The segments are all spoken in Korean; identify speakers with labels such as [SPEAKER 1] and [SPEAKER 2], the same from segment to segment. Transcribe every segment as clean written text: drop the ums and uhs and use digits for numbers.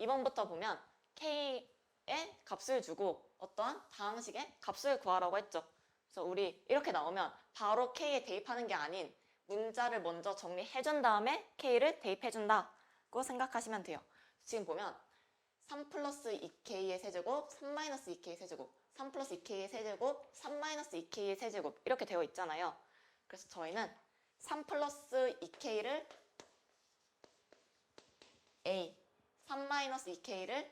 [SPEAKER 1] 2번부터 보면 k의 값을 주고 어떠한 다항식의 값을 구하라고 했죠. 그래서 우리 이렇게 나오면 바로 k에 대입하는 게 아닌 문자를 먼저 정리해준 다음에 k를 대입해준다고 생각하시면 돼요. 지금 보면 3 플러스 2k의 세제곱, 3 마이너스 2k의 세제곱, 3 플러스 2k의 세제곱, 3 마이너스 2k의 세제곱 이렇게 되어 있잖아요. 그래서 저희는 3 플러스 2k를 A, 3 마이너스 2k를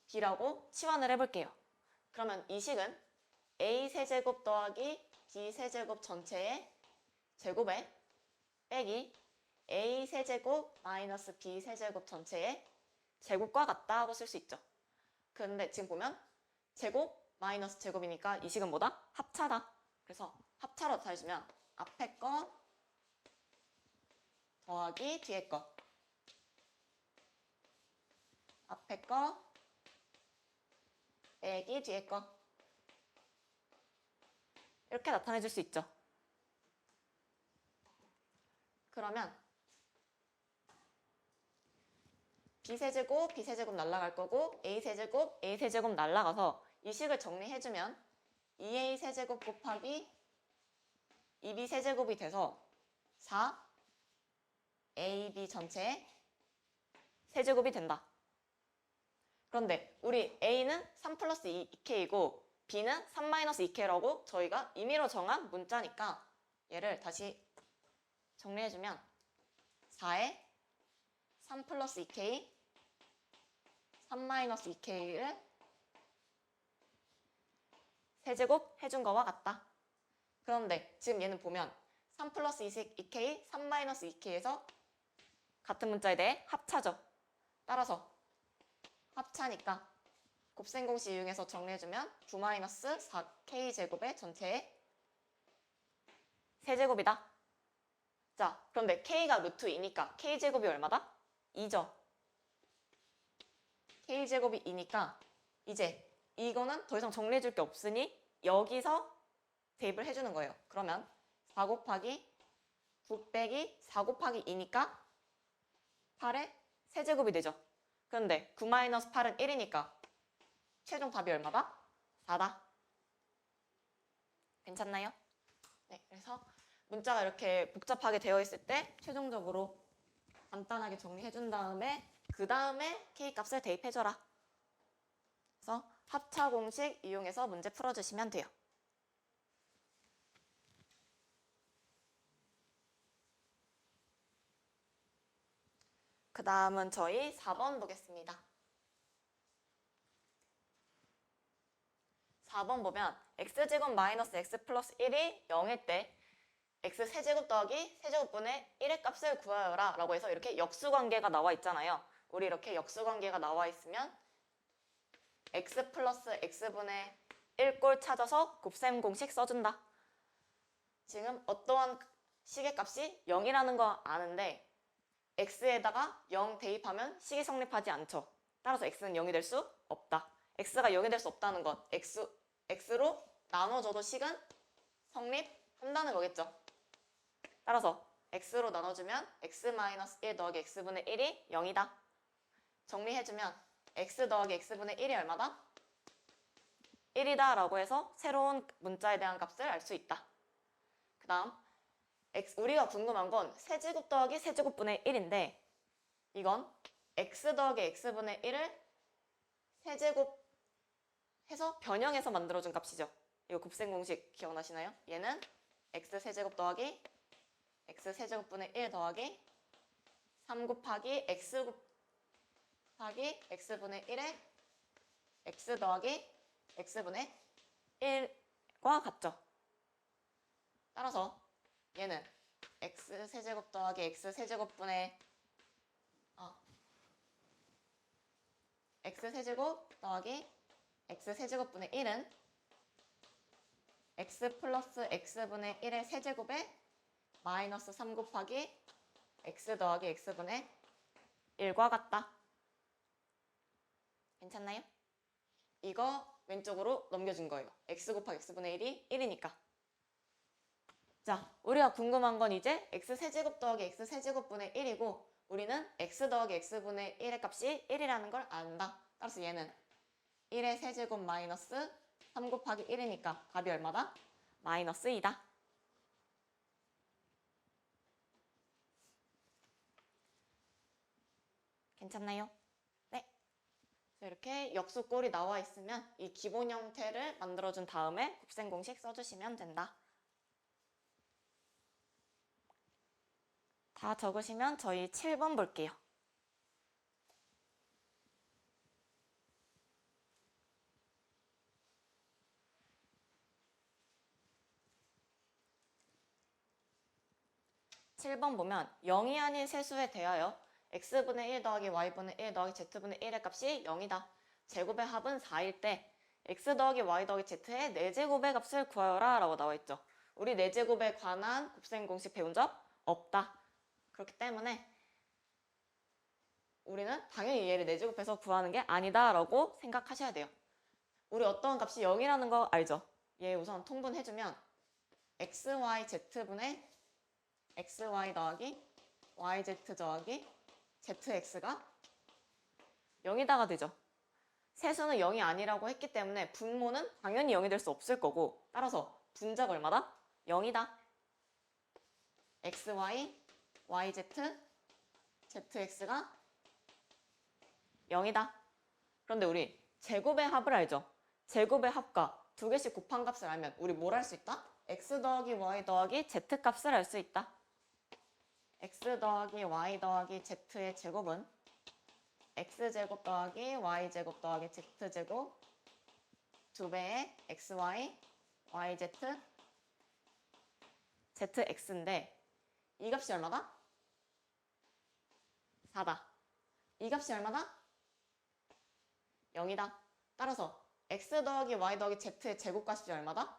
[SPEAKER 1] B라고 치환을 해볼게요. 그러면 이 식은 A 세제곱 더하기 B 세제곱 전체의 제곱에 빼기 A 세제곱 마이너스 B 세제곱 전체의 제곱과 같다고 쓸 수 있죠. 그런데 지금 보면 제곱 마이너스 제곱이니까 이 식은 뭐다? 합차다. 그래서 합차로 나타내주면 앞에 거 더하기 뒤에 거, 앞에 거 빼기 뒤에 거 이렇게 나타내줄 수 있죠. 그러면 B세제곱, B세제곱 날라갈 거고 A세제곱, A세제곱 날라가서 이 식을 정리해주면 2A세제곱 곱하기 2B세제곱이 돼서 4AB 전체의 세제곱이 된다. 그런데 우리 A는 3 플러스 2K이고 B는 3 마이너스 2K라고 저희가 임의로 정한 문자니까 얘를 다시 정리해주면 4에 3 플러스 2K, 3 마이너스 2K를 세제곱 해준 거와 같다. 그런데 지금 얘는 보면 3 플러스 2K, 3 마이너스 2K에서 같은 문자에 대해 합차죠. 따라서 합차니까 곱셈 공식 이용해서 정리해주면 9 마이너스 4K 제곱의 전체의 세제곱이다. 자, 그런데 K가 루트 2니까 K제곱이 얼마다? 2죠. K제곱이 2니까 이제 이거는 더 이상 정리해줄 게 없으니 여기서 대입을 해주는 거예요. 그러면 4 곱하기 9 빼기 4 곱하기 2니까 8의 세제곱이 되죠. 그런데 9 마이너스 8은 1이니까 최종 답이 얼마다? 4다. 괜찮나요? 네, 그래서 문자가 이렇게 복잡하게 되어 있을 때 최종적으로 간단하게 정리해준 다음에 그 다음에 K값을 대입해줘라. 그래서 합차 공식 이용해서 문제 풀어주시면 돼요. 그 다음은 저희 4번 보겠습니다. 4번 보면 x제곱 마이너스 x 플러스 1이 0일 때 x세제곱 더하기 세제곱분의 1의 값을 구하여라 라고 해서 이렇게 역수관계가 나와 있잖아요. 우리 이렇게 역수관계가 나와 있으면 x 플러스 x분의 1꼴 찾아서 곱셈 공식 써준다. 지금 어떠한 식의 값이 0이라는 거 아는데 x에다가 0 대입하면 식이 성립하지 않죠. 따라서 x는 0이 될 수 없다. x가 0이 될 수 없다는 것, x로 나눠줘도 식은 성립한다는 거겠죠. 따라서 x로 나눠주면 x-1 더하기 x분의 1이 0이다. 정리해주면 x 더하기 x분의 1이 얼마다? 1이다 라고 해서 새로운 문자에 대한 값을 알 수 있다. 그 다음 우리가 궁금한 건 세제곱 더하기 세제곱분의 1인데 이건 x 더하기 x분의 1을 세제곱 해서 변형해서 만들어준 값이죠. 이거 곱셈 공식 기억나시나요? 얘는 x 세제곱 더하기 x 세제곱분의 1 더하기 3 곱하기 x 곱하기 x분의 1에 x 더하기 x분의 1과 같죠. 따라서 얘는 x 세제곱 더하기 x 세제곱분의 x 세제곱 더하기 x 세제곱분의 1은 x 플러스 x분의 1의 세제곱에 마이너스 3 곱하기 x 더하기 x분의 1과 같다. 괜찮나요? 이거 왼쪽으로 넘겨준 거예요. x 곱하기 x분의 1이 1이니까. 자, 우리가 궁금한 건 이제 x 세제곱 더하기 x 세제곱분의 1이고 우리는 x 더하기 x분의 1의 값이 1이라는 걸 안다. 따라서 얘는 1의 세제곱 마이너스 3 곱하기 1이니까 답이 얼마다? 마이너스 2다. 괜찮나요? 네. 이렇게 역수꼴이 나와 있으면 이 기본 형태를 만들어준 다음에 곱셈 공식 써주시면 된다. 다 적으시면 저희 7번 볼게요. (7번) 보면 0이 아닌 세수에 대하여 x분의 1 더하기 y분의 1 더하기 z분의 1의 값이 0이다. 제곱의 합은 4일 때 x 더하기 y 더하기 z의 4제곱의 값을 구하여라 라고 나와있죠. 우리 4제곱에 관한 곱셈 공식 배운 적 없다. 그렇기 때문에 우리는 당연히 얘를 4제곱해서 구하는 게 아니다 라고 생각하셔야 돼요. 우리 어떤 값이 0이라는 거 알죠? 얘 우선 통분해주면 xyz분의 xy 더하기 yz 더하기 zx가 0이다가 되죠. 세수는 0이 아니라고 했기 때문에 분모는 당연히 0이 될 수 없을 거고, 따라서 분자가 얼마다? 0이다. xy, yz, zx가 0이다. 그런데 우리 제곱의 합을 알죠? 제곱의 합과 두 개씩 곱한 값을 알면 우리 뭘 할 수 있다? x 더하기 y 더하기 z 값을 알 수 있다. x 더하기 y 더하기 z의 제곱은 x제곱 더하기 y제곱 더하기 z제곱 2배의 xy, yz, zx인데 이 값이 얼마다? 4다. 이 값이 얼마다? 0이다. 따라서 x 더하기 y 더하기 z의 제곱값이 얼마다?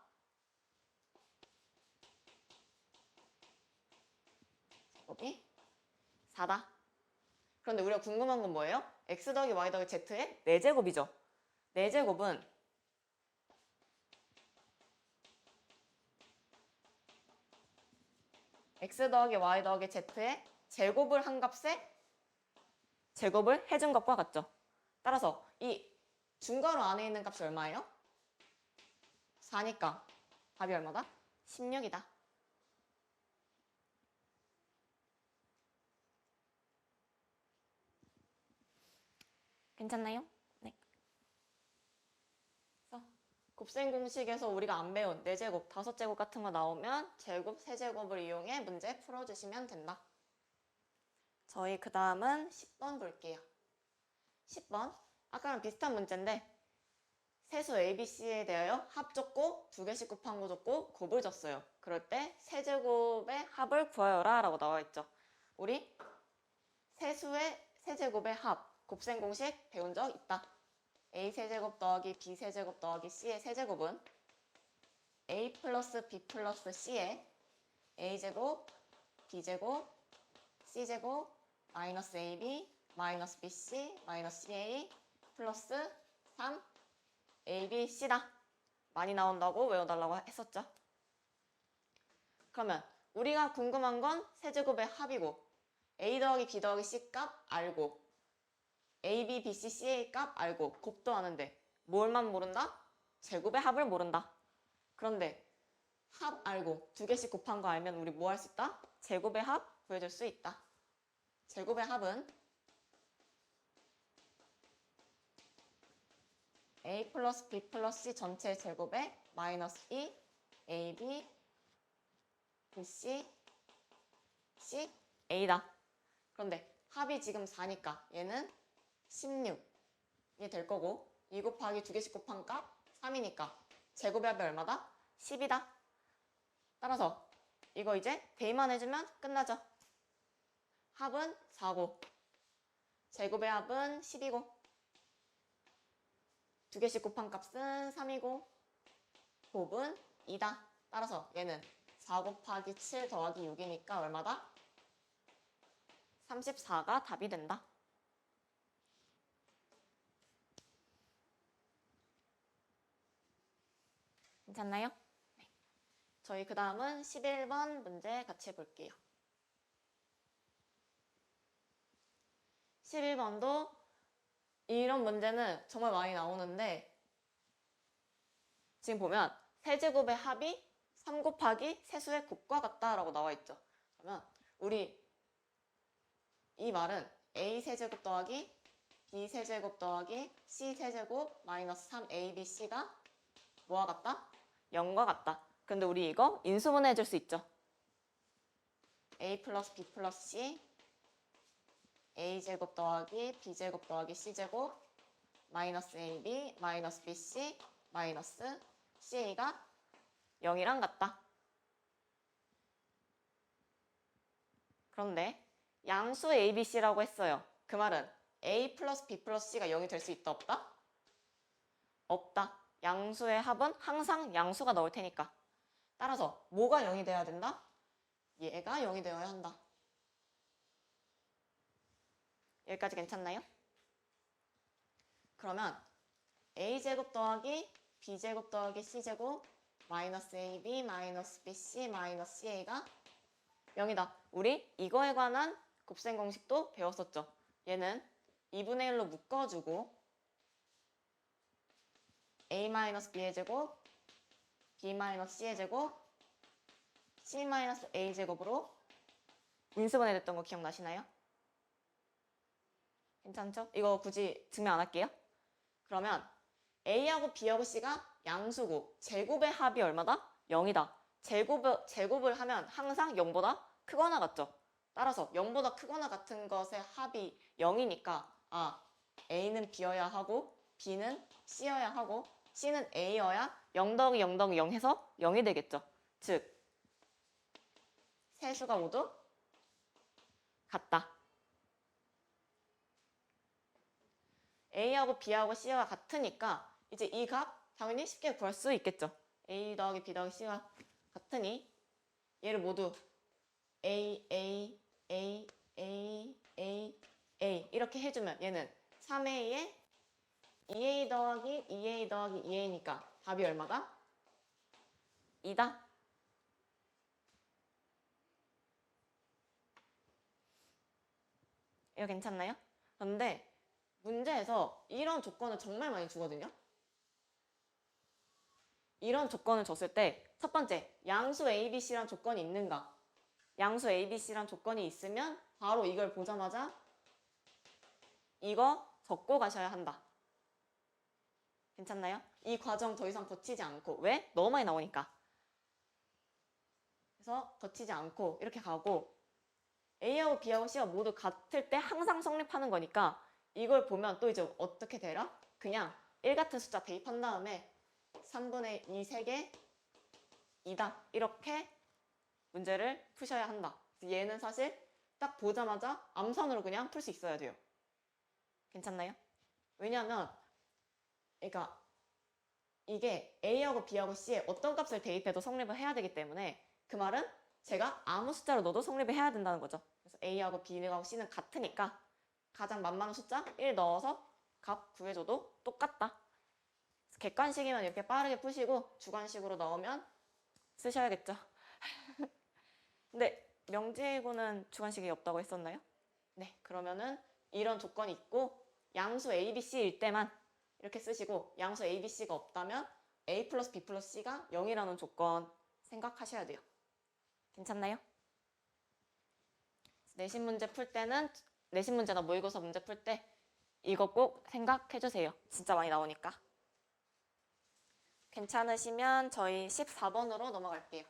[SPEAKER 1] 제곱이 4다. 그런데 우리가 궁금한 건 뭐예요? x 더하기 y 더하기 z의 4제곱이죠. 4제곱은 x 더하기 y 더하기 z의 제곱을 한 값에 제곱을 해준 것과 같죠. 따라서 이 중괄호 안에 있는 값이 얼마예요? 4니까 답이 얼마다? 16이다. 괜찮나요? 네. 그래서 곱셈 공식에서 우리가 안 배운 4제곱, 5제곱 같은 거 나오면 제곱, 세제곱을 이용해 문제 풀어주시면 된다. 저희 그 다음은 10번 볼게요. 10번. 아까랑 비슷한 문제인데 세수 ABC에 대하여 합 줬고 2개씩 곱한 거 줬고 곱을 줬어요. 그럴 때 세제곱의 합을 구하여라 라고 나와 있죠. 우리 세수의 세제곱의 합 곱셈 공식 배운 적 있다. A 세제곱 더하기 B 세제곱 더하기 C의 세제곱은 A 플러스 B 플러스 C의 A제곱, B제곱, C제곱, 마이너스 AB, 마이너스 BC, 마이너스 CA, 플러스 3, ABC다. 많이 나온다고 외워달라고 했었죠. 그러면 우리가 궁금한 건 세제곱의 합이고 A 더하기 B 더하기 C 값 알고 AB, BC, CA 값 알고 곱도 아는데 뭘만 모른다? 제곱의 합을 모른다. 그런데 합 알고 2개씩 곱한 거 알면 우리 뭐 할 수 있다? 제곱의 합 구해줄 수 있다. 제곱의 합은 A 플러스 B 플러스 C 전체 제곱의 마이너스 2 AB, BC, C, A다. 그런데 합이 지금 4니까 얘는 16이 될 거고 2 곱하기 2개씩 곱한 값 3이니까 제곱의 합이 얼마다? 10이다. 따라서 이거 이제 대입만 해주면 끝나죠. 합은 4고 제곱의 합은 10이고 2개씩 곱한 값은 3이고 곱은 2다. 따라서 얘는 4 곱하기 7 더하기 6이니까 얼마다? 34가 답이 된다. 괜찮나요? 네. 저희 그 다음은 11번 문제 같이 볼게요. 11번도 이런 문제는 정말 많이 나오는데 지금 보면 세제곱의 합이 3 곱하기 세수의 곱과 같다라고 나와 있죠. 그러면 우리 이 말은 a 세제곱 더하기 b 세제곱 더하기 c 세제곱 마이너스 3abc가 뭐와 같다? 0과 같다. 근데 우리 이거 인수분해 해줄 수 있죠. a 플러스 b 플러스 c a제곱 더하기 b제곱 더하기 c제곱 마이너스 ab 마이너스 bc 마이너스 ca가 0이랑 같다. 그런데 양수 abc라고 했어요. 그 말은 a 플러스 b 플러스 c가 0이 될 수 있다 없다? 없다. 양수의 합은 항상 양수가 나올 테니까. 따라서 뭐가 0이 돼야 된다? 얘가 0이 되어야 한다. 여기까지 괜찮나요? 그러면 a제곱 더하기 b제곱 더하기 c제곱 마이너스 ab 마이너스 bc 마이너스 ca가 0이다. 우리 이거에 관한 곱셈 공식도 배웠었죠. 얘는 2분의 1로 묶어주고 a 마이너스 b의 제곱 b 마이너스 c의 제곱 c 마이너스 a 제곱으로 인수분해 됐던 거 기억나시나요? 괜찮죠? 이거 굳이 증명 안 할게요. 그러면 a하고 b하고 c가 양수고 제곱의 합이 얼마다? 0이다. 제곱을 하면 항상 0보다 크거나 같죠? 따라서 0보다 크거나 같은 것의 합이 0이니까 a는 b여야 하고 b는 c여야 하고 c는 a여야 0 더하기 0 더하기 0 해서 0이 되겠죠. 즉 세 수가 모두 같다. a하고 b하고 c가 같으니까 이제 이 값 당연히 쉽게 구할 수 있겠죠. a 더하기 b 더하기 c가 같으니 얘를 모두 a 이렇게 해주면 얘는 3a에 2a 더하기 2a 더하기 2a니까 답이 얼마다? 2다. 이거 괜찮나요? 그런데 문제에서 이런 조건을 정말 많이 주거든요. 이런 조건을 줬을 때 첫 번째, 양수 ABC란 조건이 있는가? 양수 ABC란 조건이 있으면 바로 이걸 보자마자 이거 적고 가셔야 한다. 괜찮나요? 이 과정 더 이상 거치지 않고. 왜? 너무 많이 나오니까. 그래서 거치지 않고 이렇게 가고 A하고 B하고 C가 모두 같을 때 항상 성립하는 거니까 이걸 보면 또 이제 어떻게 되라? 그냥 1 같은 숫자 대입한 다음에 3분의 2 3개 2다. 이렇게 문제를 푸셔야 한다. 얘는 사실 딱 보자마자 암산으로 그냥 풀 수 있어야 돼요. 괜찮나요? 왜냐하면 그러니까 이게 A하고 B하고 C에 어떤 값을 대입해도 성립을 해야 되기 때문에 그 말은 제가 아무 숫자로 넣어도 성립을 해야 된다는 거죠. 그래서 A하고 B하고 C는 같으니까 가장 만만한 숫자 1 넣어서 값 구해줘도 똑같다. 객관식이면 이렇게 빠르게 푸시고 주관식으로 넣으면 쓰셔야겠죠. 근데 명제고는 주관식이 없다고 했었나요? 네, 그러면은 이런 조건이 있고 양수 ABC일 때만 이렇게 쓰시고 양수 ABC가 없다면 A 플러스 B 플러스 C가 0이라는 조건 생각하셔야 돼요. 괜찮나요? 내신 문제 풀 때는 내신 문제나 모의고사 문제 풀 때 이거 꼭 생각해주세요. 진짜 많이 나오니까. 괜찮으시면 저희 14번으로 넘어갈게요.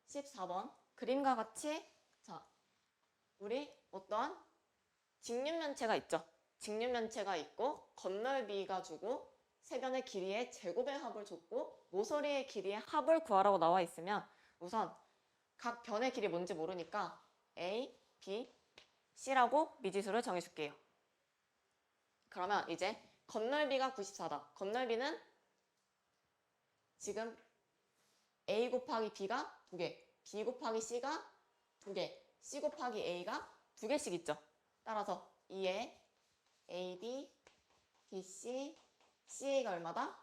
[SPEAKER 1] (14번) 그림과 같이 자 우리 어떠한 직육면체가 있죠. 직육면체가 있고 건널비가 주고 세변의 길이의 제곱의 합을 줬고 모서리의 길이의 합을 구하라고 나와 있으면 우선 각 변의 길이 뭔지 모르니까 A, B, C라고 미지수를 정해줄게요. 그러면 이제 건널비가 94다. 건널비는 지금 A 곱하기 B가 2개, B 곱하기 C가 2개, C 곱하기 A가 2개씩 있죠. 따라서 2에 AB, BC, CA가 얼마다?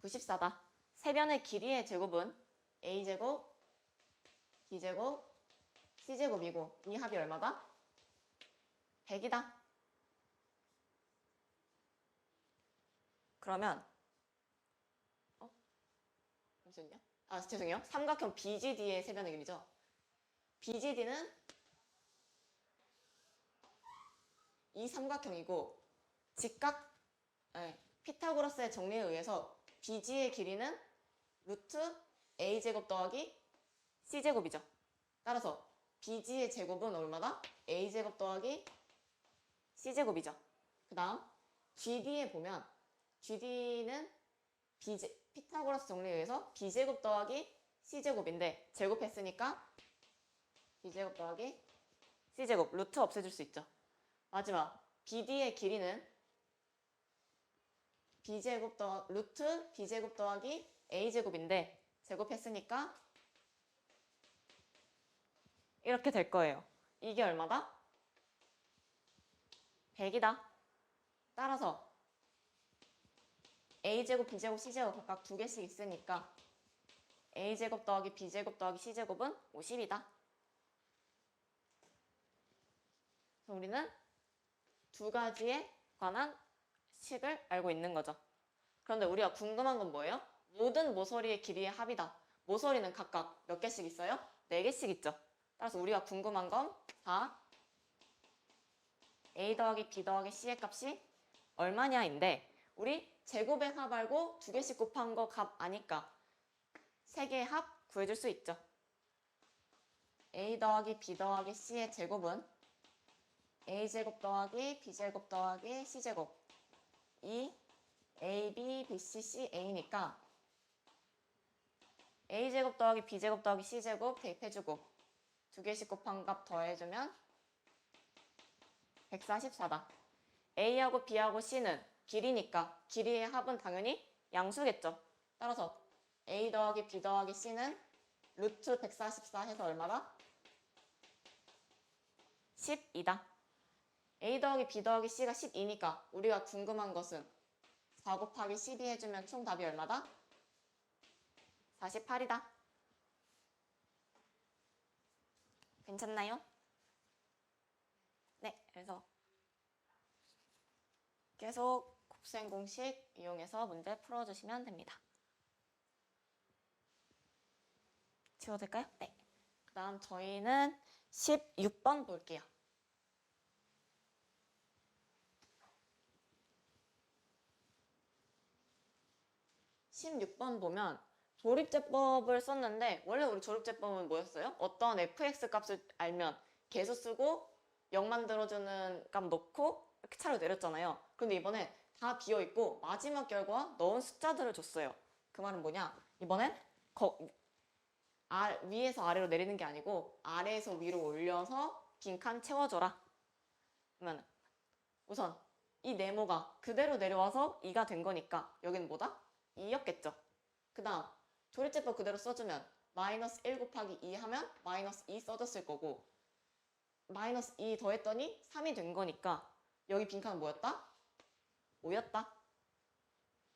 [SPEAKER 1] 94다. 세 변의 길이의 제곱은 A제곱, B제곱, C제곱이고 이 합이 얼마다? 100이다. 그러면 잠시만요. 죄송해요. 삼각형 BGD의 세 변의 길이죠. BGD는 이 삼각형이고 직각 피타고라스의 정리에 의해서 BG의 길이는 루트 A제곱 더하기 C제곱이죠. 따라서 BG의 제곱은 얼마다? A제곱 더하기 C제곱이죠. 그 다음 GD에 보면 GD는 피타고라스 정리에 의해서 B제곱 더하기 C제곱인데 제곱했으니까 B제곱 더하기 C제곱 루트 없애줄 수 있죠. 마지막 BD의 길이는 루트 B제곱 더하기 A제곱인데 제곱했으니까 이렇게 될 거예요. 이게 얼마다? 100이다. 따라서 A제곱, B제곱, C제곱 각각 두 개씩 있으니까 A제곱 더하기 B제곱 더하기 C제곱은 50이다. 우리는 두 가지에 관한 식을 알고 있는 거죠. 그런데 우리가 궁금한 건 뭐예요? 모든 모서리의 길이의 합이다. 모서리는 각각 몇 개씩 있어요? 4개씩 있죠. 따라서 우리가 궁금한 건 4, A 더하기 B 더하기 C의 값이 얼마냐인데 우리 제곱의 합 알고 2개씩 곱한 거 값 아니까 3개의 합 구해줄 수 있죠. A 더하기 B 더하기 C의 제곱은 A제곱 더하기 B제곱 더하기 C제곱 이 A, B, B, C, C, A니까 A제곱 더하기 B제곱 더하기 C제곱 대입해주고 2개씩 곱한 값 더해주면 144다. A하고 B하고 C는 길이니까 길이의 합은 당연히 양수겠죠. 따라서 A 더하기 B 더하기 C는 루트 144 해서 얼마다? 12다. A 더하기 B 더하기 C가 12니까 우리가 궁금한 것은 4 곱하기 12 해주면 총 답이 얼마다? 48이다. 괜찮나요? 네, 그래서 계속 곱셈 공식 이용해서 문제 풀어주시면 됩니다. 지워도 될까요? 네. 그 다음 저희는 16번 볼게요. 16번 보면 조립제법을 썼는데 원래 우리 조립제법은 뭐였어요? 어떤 fx 값을 알면 계수 쓰고 0 만들어주는 값 넣고 이렇게 차로 내렸잖아요. 근데 이번엔 다 비어있고 마지막 결과 넣은 숫자들을 줬어요. 그 말은 뭐냐? 이번엔 위에서 아래로 내리는 게 아니고 아래에서 위로 올려서 빈칸 채워줘라. 그러면 우선 이 네모가 그대로 내려와서 2가 된 거니까 여기는 뭐다? 2였겠죠. 그 다음 조립제법 그대로 써주면 마이너스 1 곱하기 2 하면 마이너스 2 써줬을 거고 마이너스 2 더했더니 3이 된 거니까 여기 빈칸은 뭐였다? 5였다.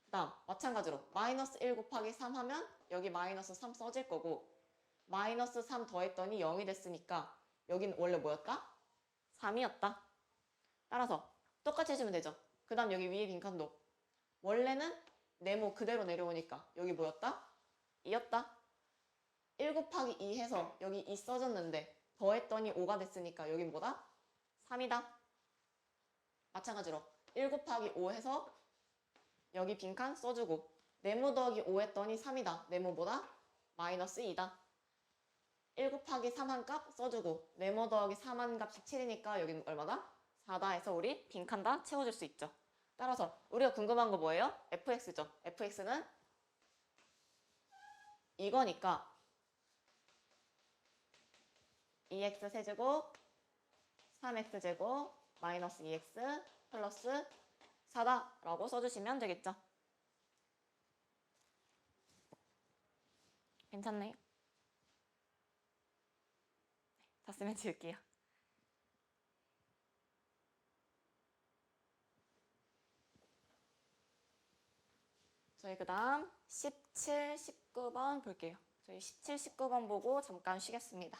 [SPEAKER 1] 그 다음 마찬가지로 마이너스 1 곱하기 3 하면 여기 마이너스 3 써질 거고 마이너스 3 더했더니 0이 됐으니까 여긴 원래 뭐였다? 3이었다. 따라서 똑같이 해주면 되죠. 그 다음 여기 위에 빈칸도 원래는 네모 그대로 내려오니까 여기 뭐였다? 2였다. 1 곱하기 2 해서 여기 2 써줬는데 더했더니 5가 됐으니까 여긴 뭐다? 3이다. 마찬가지로 1 곱하기 5 해서 여기 빈칸 써주고 네모 더하기 5 했더니 3이다. 네모보다 마이너스 2다. 1 곱하기 3 한 값 써주고 네모 더하기 3 한 값이 7이니까 여기는 얼마다? 4다 해서 우리 빈칸 다 채워줄 수 있죠. 따라서 우리가 궁금한 거 뭐예요? fx죠. fx는 이거니까 2x 세제곱 3x제곱 마이너스 2x 플러스 4다 라고 써주시면 되겠죠. 괜찮나요? 다 쓰면 지울게요. 저희 그 다음 17, 19번 볼게요. 저희 17, 19번 보고 잠깐 쉬겠습니다.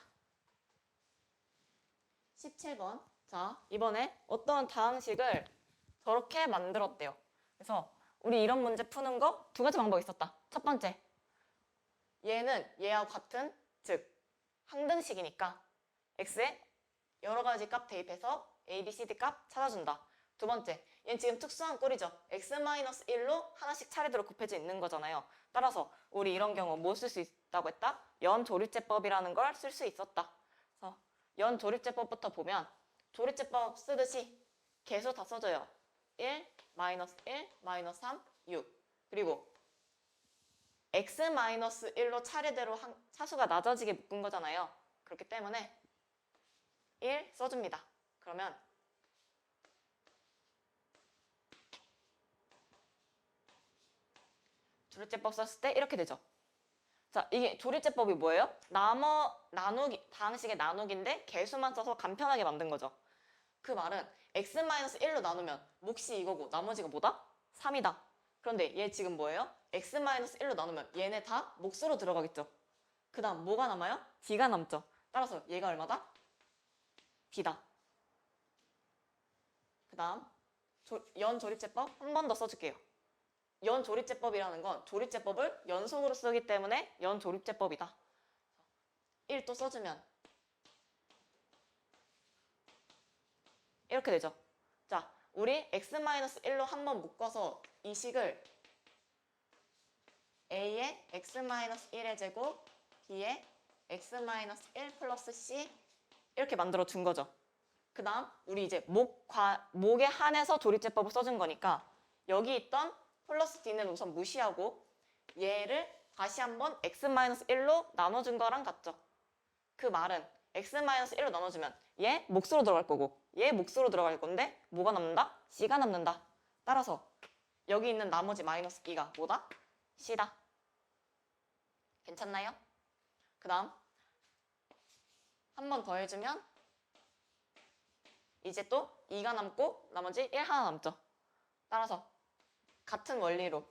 [SPEAKER 1] 17번. 자, 이번에 어떤 다항식을 저렇게 만들었대요. 그래서 우리 이런 문제 푸는 거 두 가지 방법이 있었다. 첫 번째, 얘는 얘하고 같은, 즉 항등식이니까 x에 여러 가지 값 대입해서 a, b, c, d 값 찾아준다. 두 번째, 얘는 지금 특수한 꼴이죠. x-1로 하나씩 차례대로 곱해져 있는 거잖아요. 따라서 우리 이런 경우 뭐 쓸 수 있다고 했다? 연조립제법이라는 걸 쓸 수 있었다. 그래서 연조립제법부터 보면 조립제법 쓰듯이 개수 다 써줘요. 1, -1, -3, 6. 그리고 x-1로 차례대로 차수가 낮아지게 묶은 거잖아요. 그렇기 때문에 1 써줍니다. 그러면 조립제법 썼을 때 이렇게 되죠. 자, 이게 조립제법이 뭐예요? 나누기, 다항식의 나누기인데 개수만 써서 간편하게 만든 거죠. 그 말은 x-1로 나누면 몫이 이거고 나머지가 뭐다? 3이다. 그런데 얘 지금 뭐예요? x-1로 나누면 얘네 다 몫으로 들어가겠죠. 그 다음 뭐가 남아요? d가 남죠. 따라서 얘가 얼마다? d다. 그 다음 연조립제법 한 번 더 써줄게요. 연조립제법이라는 건 조립제법을 연속으로 쓰기 때문에 연조립제법이다. 1 또 써주면 이렇게 되죠. 자, 우리 x-1로 한번 묶어서 이 식을 a의 x-1의 제곱, b의 x-1 플러스 c 이렇게 만들어 준 거죠. 그 다음 우리 이제 목에 한해서 조립제법을 써준 거니까 여기 있던 플러스 d는 우선 무시하고 얘를 다시 한번 x-1로 나눠준 거랑 같죠. 그 말은 x-1로 나눠주면 얘 몫으로 들어갈 거고 얘 몫으로 들어갈 건데 뭐가 남는다? c가 남는다. 따라서 여기 있는 나머지 마이너스 b가 뭐다? c다. 괜찮나요? 그 다음 한 번 더 해주면 이제 또 2가 남고 나머지 1 하나 남죠. 따라서 같은 원리로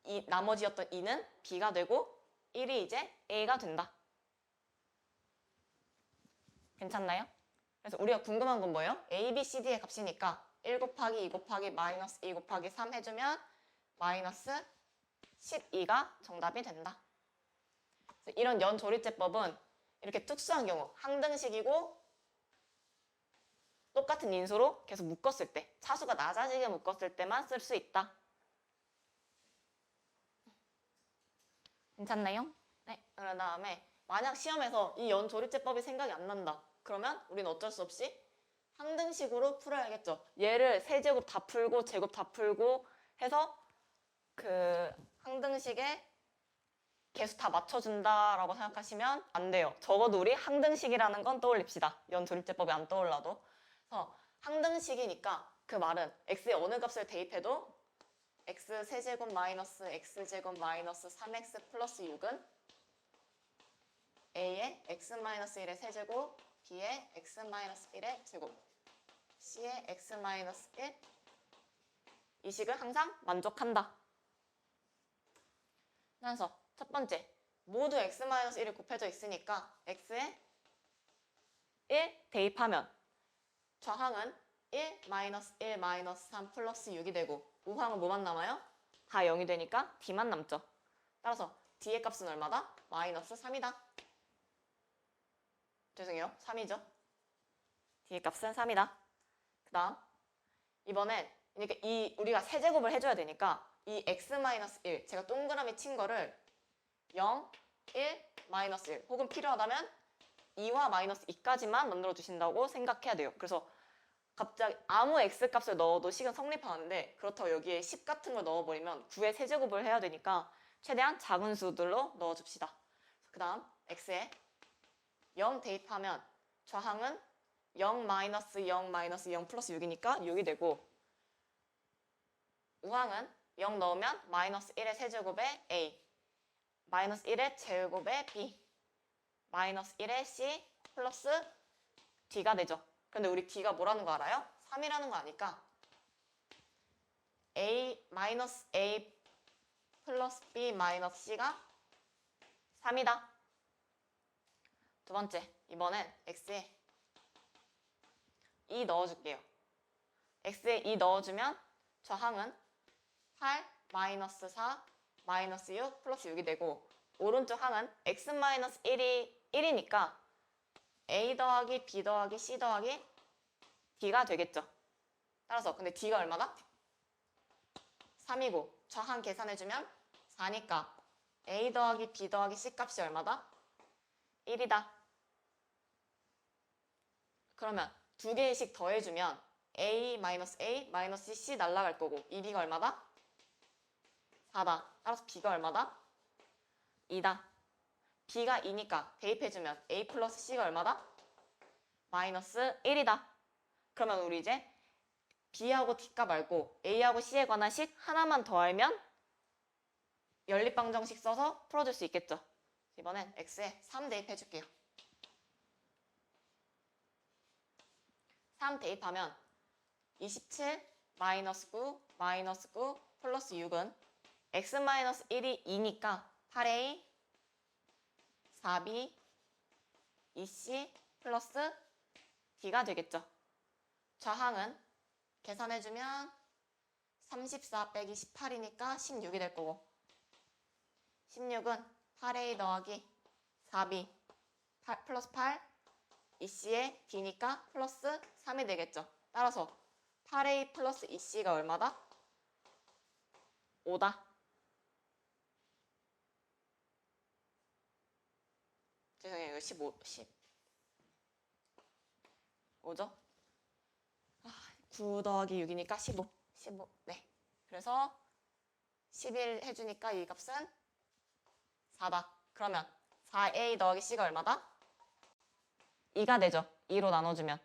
[SPEAKER 1] 이 나머지였던 2는 b가 되고 1이 이제 a가 된다. 괜찮나요? 그래서 우리가 궁금한 건 뭐예요? a, b, c, d의 값이니까 1 곱하기 2 곱하기 마이너스 2 곱하기 3 해주면 마이너스 12가 정답이 된다. 이런 연조립제법은 이렇게 특수한 경우 항등식이고 똑같은 인수로 계속 묶었을 때, 차수가 낮아지게 묶었을 때만 쓸 수 있다. 괜찮나요? 네, 그 다음에 만약 시험에서 이 연조립제법이 생각이 안 난다. 그러면 우리는 어쩔 수 없이 항등식으로 풀어야겠죠. 얘를 세제곱 다 풀고 제곱 다 풀고 해서 그 항등식에 개수 다 맞춰준다라고 생각하시면 안 돼요. 적어도 우리 항등식이라는 건 떠올립시다. 연조립제법이 안 떠올라도. 그래서 항등식이니까 그 말은 x의 어느 값을 대입해도 x 세제곱 마이너스 x제곱 마이너스 3x 플러스 6은 a의 x-1의 세제곱, b의 x-1의 제곱, c의 x-1 이 식을 항상 만족한다. 그래서 첫 번째, 모두 x-1이 곱해져 있으니까 x에 1 대입하면 좌항은 1, -1, -3 플러스 6이 되고 우항은 뭐만 남아요? 다 0이 되니까 d만 남죠. 따라서 d의 값은 얼마다? 마이너스 3이다. 죄송해요. 3이죠. d의 값은 3이다. 그 다음 이번엔 이렇게 우리가 세제곱을 해줘야 되니까 이 x-1 제가 동그라미 친 거를 0, 1, -1 혹은 필요하다면 2와 -2까지만 만들어 주신다고 생각해야 돼요. 그래서 갑자기 아무 x값을 넣어도 식은 성립하는데 그렇다고 여기에 10 같은 걸 넣어버리면 9의 세제곱을 해야 되니까 최대한 작은 수들로 넣어줍시다. 그 다음 x에 0 대입하면 좌항은 0, -0, -0 플러스 6이니까 6이 되고 우항은 0 넣으면 -1의 세제곱에 a, -1의 제곱에 b, -1의 c 플러스 d가 되죠. 근데 우리 d가 뭐라는 거 알아요? 3이라는 거 아니까 a, 마이너스 A 플러스 B 마이너스 C가 3이다. 두 번째, 이번엔 x에 2 넣어줄게요. x에 2 넣어주면 저항은 8 마이너스 4 마이너스 6 플러스 6이 되고 오른쪽 항은 x 마이너스 1이 1이니까 a 더하기 b 더하기 c 더하기 d가 되겠죠. 따라서 근데 d가 얼마다? 3이고 저항 계산해주면 4니까 a 더하기 b 더하기 c 값이 얼마다? 1이다. 그러면 두 개씩 더해주면 a 마이너스 a 마이너스 c 날라갈 거고 이 b가 얼마다? 4다. 따라서 b가 얼마다? 2다. b가 2니까 대입해주면 a 플러스 c가 얼마다? 마이너스 1이다. 그러면 우리 이제 b하고 d값 말고 a하고 c에 관한 식 하나만 더 알면 연립방정식 써서 풀어줄 수 있겠죠. 이번엔 x에 3 대입해줄게요. 3 대입하면 27 마이너스 9 마이너스 9 플러스 6은 x 마이너스 1이 2니까 8a 4b 2c 플러스 d가 되겠죠. 저항은 계산해주면 34 빼기 18이니까 16이 될 거고 16은 8a 더하기 4b 8 플러스 8 2c의 d니까 플러스 3이 되겠죠. 따라서 8a 플러스 2c가 얼마다? 5다. 죄송해요. 이거 15, 5죠? 9 더하기 6이니까 15. 15. 네. 그래서 11 해주니까 이 값은 4다. 그러면 4a 더하기 c가 얼마다? 2가 되죠. 2로 나눠주면.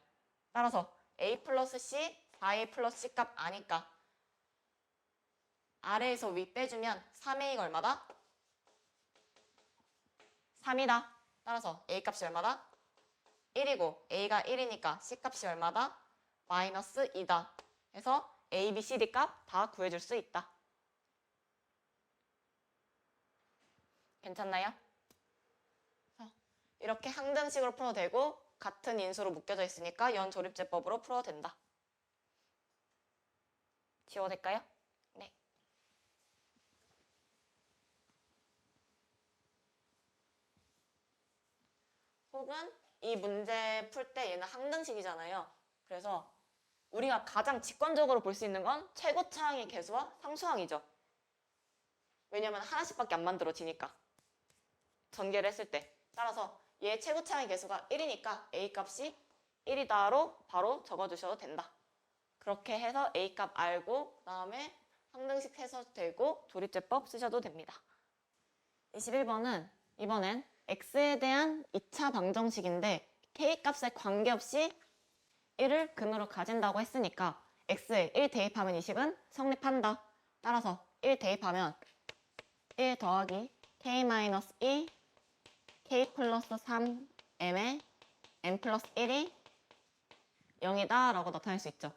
[SPEAKER 1] 따라서 a 플러스 c, 4a 플러스 c 값 아니까 아래에서 위 빼주면 3a가 얼마다? 3이다. 따라서 a 값이 얼마다? 1이고 a가 1이니까 c 값이 얼마다? 마이너스 2다. 해서 a, b, c, d 값 다 구해줄 수 있다. 괜찮나요? 이렇게 항등식으로 풀어도 되고 같은 인수로 묶여져 있으니까 연조립제법으로 풀어도 된다. 지워도 될까요? 네. 혹은 이 문제 풀 때 얘는 항등식이잖아요. 그래서 우리가 가장 직관적으로 볼 수 있는 건 최고차항의 개수와 상수항이죠. 왜냐면 하나씩밖에 안 만들어지니까. 전개를 했을 때. 따라서 얘 최고차항의 개수가 1이니까 a 값이 1이다로 바로 적어주셔도 된다. 그렇게 해서 a 값 알고 그다음에 항등식 해서 되고 조립제법 쓰셔도 됩니다. 21번은 이번엔 x에 대한 2차 방정식인데 k 값에 관계없이 1을 근으로 가진다고 했으니까 x에 1 대입하면 이 식은 성립한다. 따라서 1 대입하면 1 더하기 k-2 k 플러스 3m에 n 플러스 1이 0이다 라고 나타낼 수 있죠.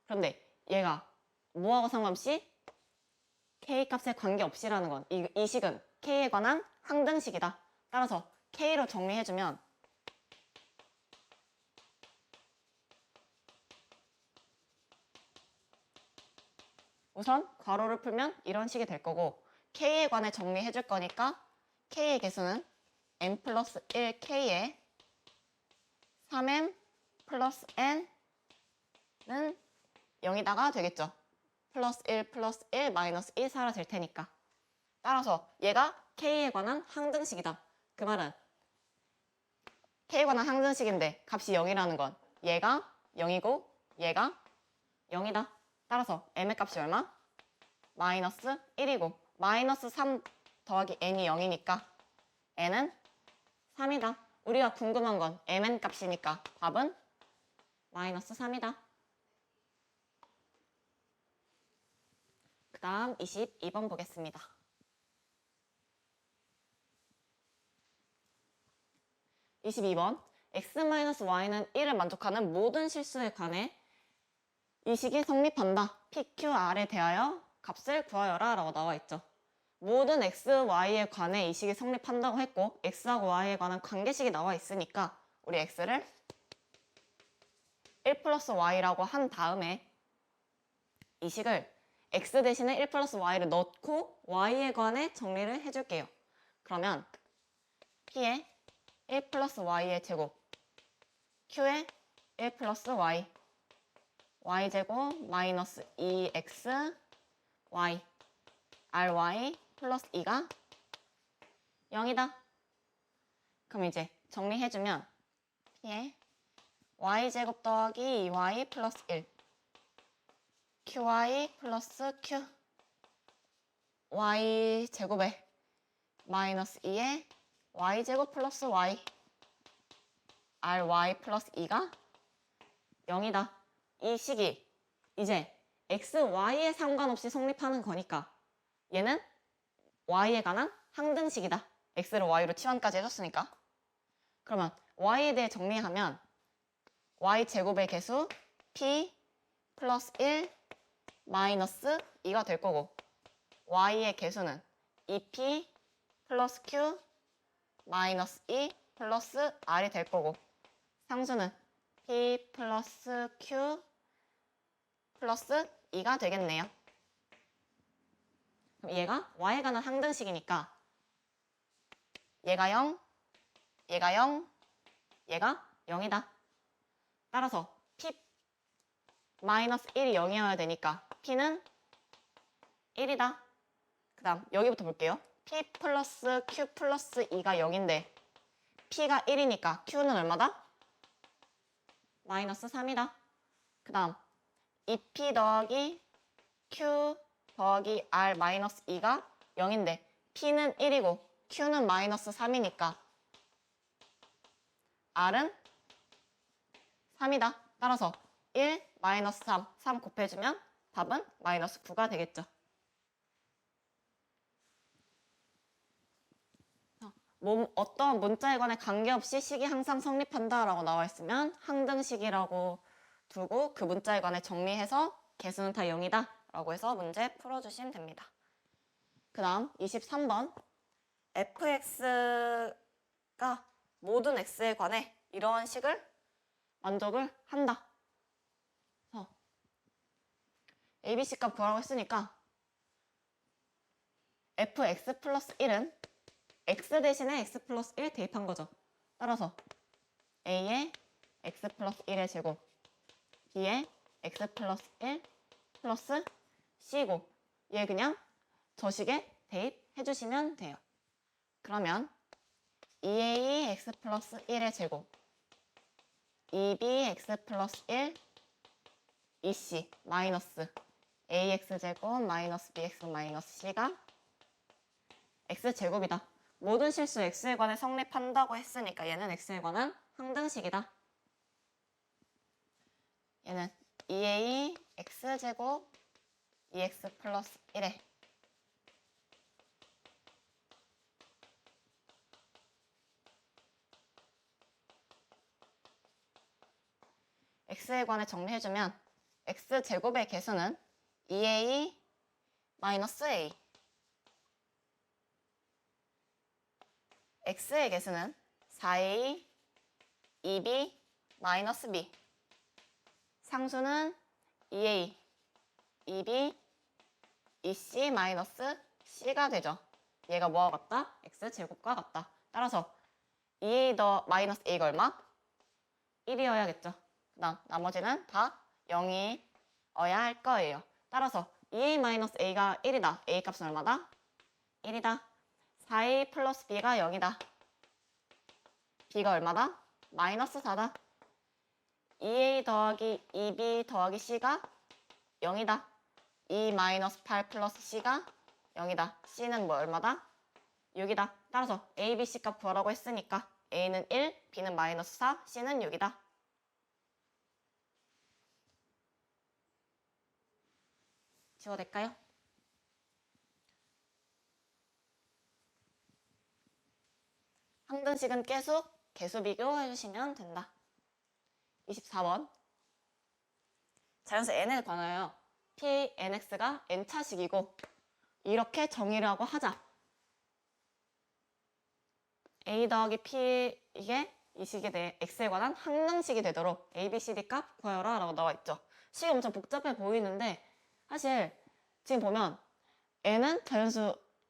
[SPEAKER 1] 그런데 얘가 뭐하고 상관없이 k 값에 관계없이라는 건 이 식은 k에 관한 항등식이다. 따라서 k로 정리해주면 우선 괄호를 풀면 이런 식이 될 거고 k에 관해 정리해줄 거니까 k의 개수는 n 플러스 1k에 3m 플러스 n은 0이다가 되겠죠. 플러스 1 플러스 1 마이너스 1 사라질 테니까. 따라서 얘가 k에 관한 항등식이다. 그 말은 k에 관한 항등식인데 값이 0이라는 건 얘가 0이고 얘가 0이다. 따라서 m의 값이 얼마? 마이너스 1이고 마이너스 3 더하기 n이 0이니까 n은 3이다. 우리가 궁금한 건 mn 값이니까 답은 마이너스 3이다. 그 다음 22번 보겠습니다. 22번 x-y는 1을 만족하는 모든 실수에 관해 이 식이 성립한다. PQR에 대하여 값을 구하여라 라고 나와 있죠. 모든 x, y에 관해 이 식이 성립한다고 했고 x하고 y에 관한 관계식이 나와 있으니까 우리 x를 1 플러스 y라고 한 다음에 이 식을 x 대신에 1 플러스 y를 넣고 y에 관해 정리를 해줄게요. 그러면 p의 1 플러스 y의 제곱, q의 1 플러스 y, y제곱 마이너스 2x, y, ry 플러스 2가 0이다. 그럼 이제 정리해주면 p의 y제곱 더하기 2y 플러스 1, qy 플러스 q, y제곱에 마이너스 2에 y제곱 플러스 y, ry 플러스 2가 0이다. 이 식이 이제 x, y에 상관없이 성립하는 거니까 얘는 y에 관한 항등식이다. x를 y로 치환까지 해줬으니까. 그러면 y에 대해 정리하면 y제곱의 개수 p 플러스 1 마이너스 2가 될 거고 y의 개수는 2p 플러스 q 마이너스 2 플러스 r이 될 거고 상수는 p 플러스 q 플러스 2가 되겠네요. 그럼 얘가 y에 관한 항등식이니까 얘가 0, 얘가 0, 얘가 0이다. 따라서 p 마이너스 1이 0이어야 되니까 p는 1이다. 그 다음 여기부터 볼게요. p 플러스 q 플러스 2가 0인데 p가 1이니까 q는 얼마다? 마이너스 3이다. 그 다음 2p 더하기 q 더하기 r 마이너스 2가 0인데 p는 1이고 q는 마이너스 3이니까 r은 3이다. 따라서 1 마이너스 3 곱해주면 답은 마이너스 9가 되겠죠. 어떤 문자에 관해 관계없이 식이 항상 성립한다 라고 나와 있으면 항등식이라고 두고 그 문자에 관해 정리해서 개수는 다 0이다 라고 해서 문제 풀어주시면 됩니다. 그 다음 23번 fx가 모든 x에 관해 이러한 식을 만족을 한다. ABC 값 구하라고 했으니까 fx 플러스 1은 x 대신에 x 플러스 1 대입한 거죠. 따라서 a의 x 플러스 1의 제곱, b의 x 플러스 1 플러스 c고 얘 그냥 저식에 대입해 주시면 돼요. 그러면 2a x 플러스 1의 제곱, 2b x 플러스 1, 2c 마이너스 ax 제곱 마이너스 bx 마이너스 c가 x제곱이다. 모든 실수 x에 관해 성립한다고 했으니까 얘는 x에 관한 항등식이다. 얘는 2a x제곱 2x 플러스 1에 x에 관해 정리해주면 x제곱의 개수는 2a 마이너스 a, x의 개수는 4a 2b 마이너스 b, 상수는 2a 2b 2c 마이너스 c가 되죠. 얘가 뭐와 같다? x제곱과 같다. 따라서 2a 더 마이너스 a가 얼마? 1이어야겠죠. 그 다음 나머지는 다 0이어야 할 거예요. 따라서 2a-a가 1이다. a 값은 얼마다? 1이다. 4a 플러스 b가 0이다. b가 얼마다? 마이너스 4다. 2a 더하기 2b 더하기 c가 0이다. 2 마이너스 8 플러스 c가 0이다. c는 뭐 얼마다? 6이다. 따라서 a, b, c 값 구하라고 했으니까 a는 1, b는 마이너스 4, c는 6이다. 지워낼까요? 항등식은 계속 개수 비교해주시면 된다. 24번 자연수 n에 관하여 Pnx가 n차식이고 이렇게 정의를 하고 하자. a 더하기 p 이게 이 식에 대해 x에 관한 항등식이 되도록 a, b, c, d 값 구하여라 라고 나와 있죠. 식이 엄청 복잡해 보이는데 사실 지금 보면 n은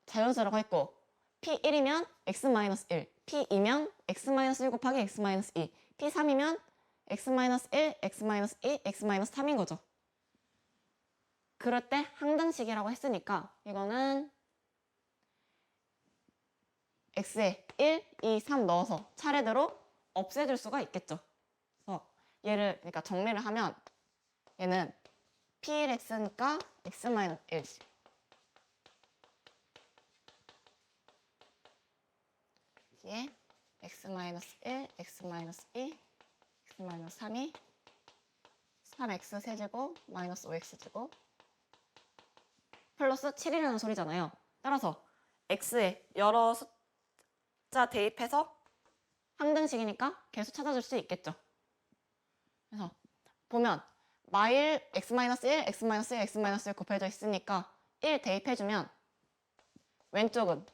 [SPEAKER 1] 자연수라고 했고 p1이면 x-1, p2면 x-1 곱하기 x-2, p3이면 x-1, x-2, x-3인 거죠. 그럴 때 항등식이라고 했으니까 이거는 x에 1, 2, 3 넣어서 차례대로 없애줄 수가 있겠죠. 그래서 얘를 그러니까 정리를 하면 얘는 p1x니까 x-1 뒤에 x-1, x-2, x-3이 3x 세제곱 마이너스 5x제곱 플러스 7이라는 소리잖아요. 따라서 x에 여러 숫자 대입해서 항등식이니까 계수 찾아줄 수 있겠죠. 그래서 보면 마일 x-1, x-1, x-1 곱해져 있으니까 1 대입해주면 왼쪽은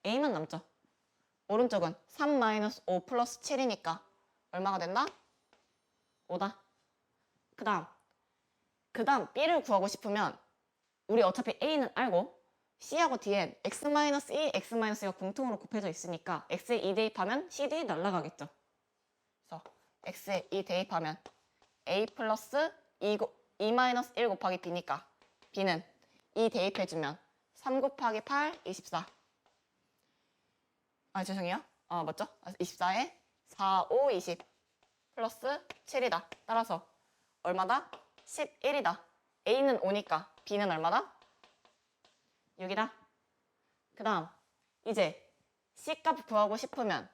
[SPEAKER 1] a만 남죠. 오른쪽은 3-5 플러스 7이니까 얼마가 된다? 5다. 그 다음 b를 구하고 싶으면 우리 어차피 a는 알고 c하고 dn x-2, x-2가 공통으로 곱해져 있으니까 x에 2 대입하면 cd 날라가겠죠. 그래서 x에 2 대입하면 a 플러스 2-1 곱하기 b니까 b는 2 대입해주면 3 곱하기 8, 24. 죄송해요. 맞죠? 24에 4, 5, 20 플러스 7이다. 따라서 얼마다? 11이다. a는 5니까 b는 얼마다? 6이다. 그 다음 이제 c 값 구하고 싶으면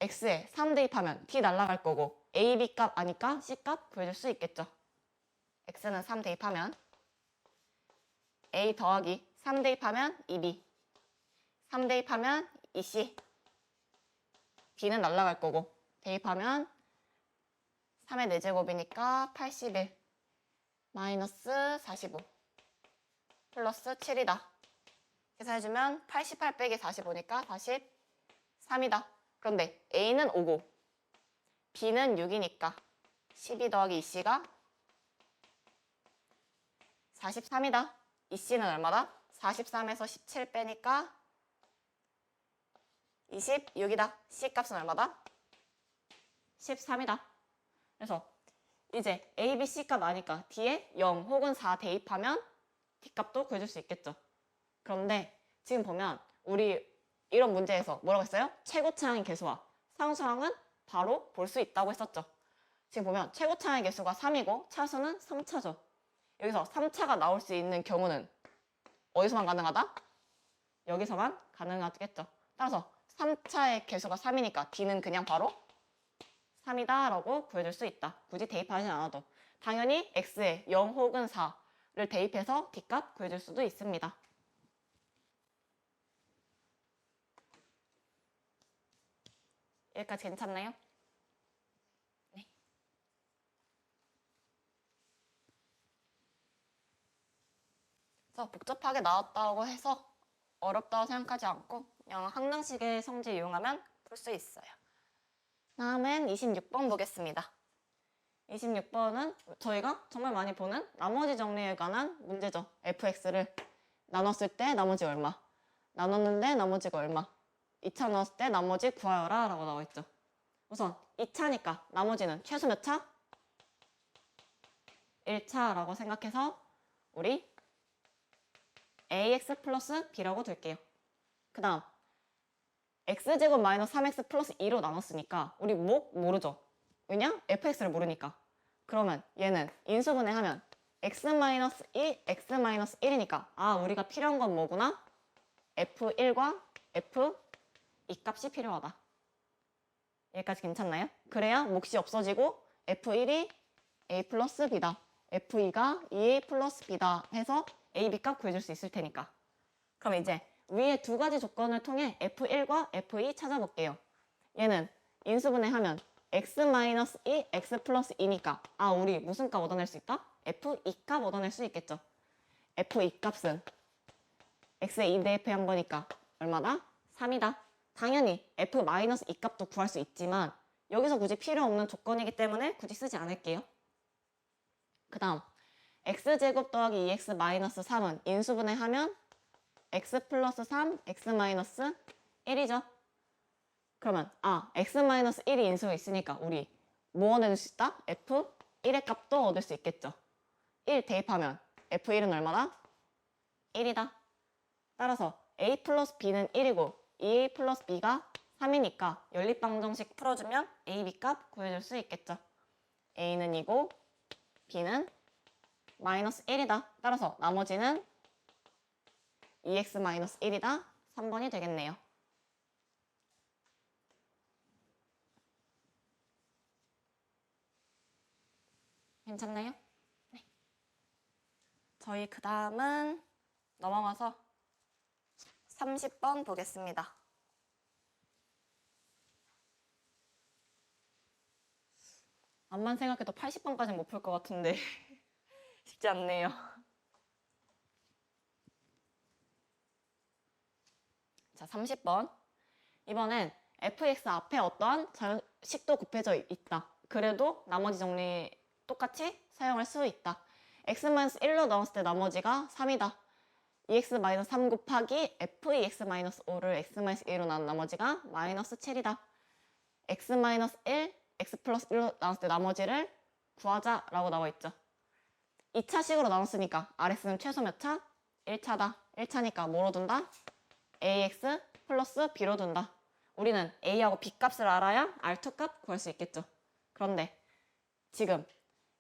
[SPEAKER 1] x에 3 대입하면 d 날라갈 거고 a, b 값 아니까 c 값 구해줄 수 있겠죠. x는 3 대입하면 a 더하기 3 대입하면 2b 3 대입하면 2c b는 날라갈 거고 대입하면 3의 4제곱이니까 81 마이너스 45 플러스 7이다. 계산해주면 88 빼기 45니까 43이다. 그런데 a는 5고 b는 6이니까 12 더하기 2c가 43이다. 2c는 얼마다? 43에서 17 빼니까 26이다. c 값은 얼마다? 13이다. 그래서 이제 a, b, c 값 아니까 d에 0 혹은 4 대입하면 d 값도 구해줄 수 있겠죠. 그런데 지금 보면 우리 이런 문제에서 뭐라고 했어요? 최고차항의 개수와 상수항은 바로 볼 수 있다고 했었죠. 지금 보면 최고차항의 개수가 3이고 차수는 3차죠. 여기서 3차가 나올 수 있는 경우는 어디서만 가능하다? 여기서만 가능하겠죠. 따라서 3차의 개수가 3이니까 d는 그냥 바로 3이다 라고 구해줄 수 있다. 굳이 대입하지 않아도. 당연히 x에 0 혹은 4를 대입해서 d값 구해줄 수도 있습니다. 여기까지 괜찮나요? 네. 그래서 복잡하게 나왔다고 해서 어렵다고 생각하지 않고 그냥 항등식의 성질 이용하면 풀 수 있어요. 다음엔 26번 보겠습니다. 26번은 저희가 정말 많이 보는 나머지 정리에 관한 문제죠. fx를 나눴을 때 나머지 얼마, 나눴는데 나머지가 얼마, 2차 나눴을 때 나머지 구하여라 라고 나와 있죠. 우선 2차니까 나머지는 최소 몇 차? 1차라고 생각해서 우리 ax 플러스 b라고 둘게요. 그 다음 x제곱 마이너스 3x 플러스 2로 나눴으니까 우리 모르죠. 왜냐? fx를 모르니까. 그러면 얘는 인수분해하면 x-2, x-1이니까 우리가 필요한 건 뭐구나? f1과 f2 값이 필요하다. 여기까지 괜찮나요? 그래야 몫이 없어지고 f1이 a 플러스 b다. f2가 2a 플러스 b다 해서 a, b 값 구해줄 수 있을 테니까. 그럼 이제 위에 두 가지 조건을 통해 f1과 f2 찾아볼게요. 얘는 인수분해하면 x-2, x 플러스 2니까 우리 무슨 값 얻어낼 수 있다? f2 값 얻어낼 수 있겠죠. f2 값은 x에 2 대입한 거니까 얼마다? 3이다. 당연히 f-2 값도 구할 수 있지만 여기서 굳이 필요 없는 조건이기 때문에 굳이 쓰지 않을게요. 그 다음 x제곱 더하기 2x 마이너스 3은 인수분해하면 x 플러스 3, x 마이너스 1이죠. 그러면 x 마이너스 1이 인수가 있으니까 우리 뭐 얻을 수 있다? f1의 값도 얻을 수 있겠죠. 1 대입하면 f1은 얼마다? 1이다. 따라서 a 플러스 b는 1이고 2a 플러스 b가 3이니까 연립방정식 풀어주면 a, b 값 구해줄 수 있겠죠. a는 2고 b는 마이너스 1이다. 따라서 나머지는 2x 마이너스 1이다. 3번이 되겠네요. 괜찮나요? 네. 저희 그 다음은 넘어가서 30번 보겠습니다. 암만 생각해도 80번까지는 못 풀 것 같은데 쉽지 않네요. 자, 30번. 이번엔 fx 앞에 어떠한 식도 곱해져 있다. 그래도 나머지 정리 똑같이 사용할 수 있다. x-1로 넣었을 때 나머지가 3이다. 2x-3 곱하기 f2x-5를 x-1로 나눈 나머지가 마이너스 7이다. x-1, x 플러스 1로 나눴을 때 나머지를 구하자라고 나와 있죠. 2차식으로 나눴으니까 rx는 최소 몇 차? 1차다. 1차니까 뭐로 둔다? ax 플러스 b로 둔다. 우리는 a하고 b 값을 알아야 r2 값 구할 수 있겠죠. 그런데 지금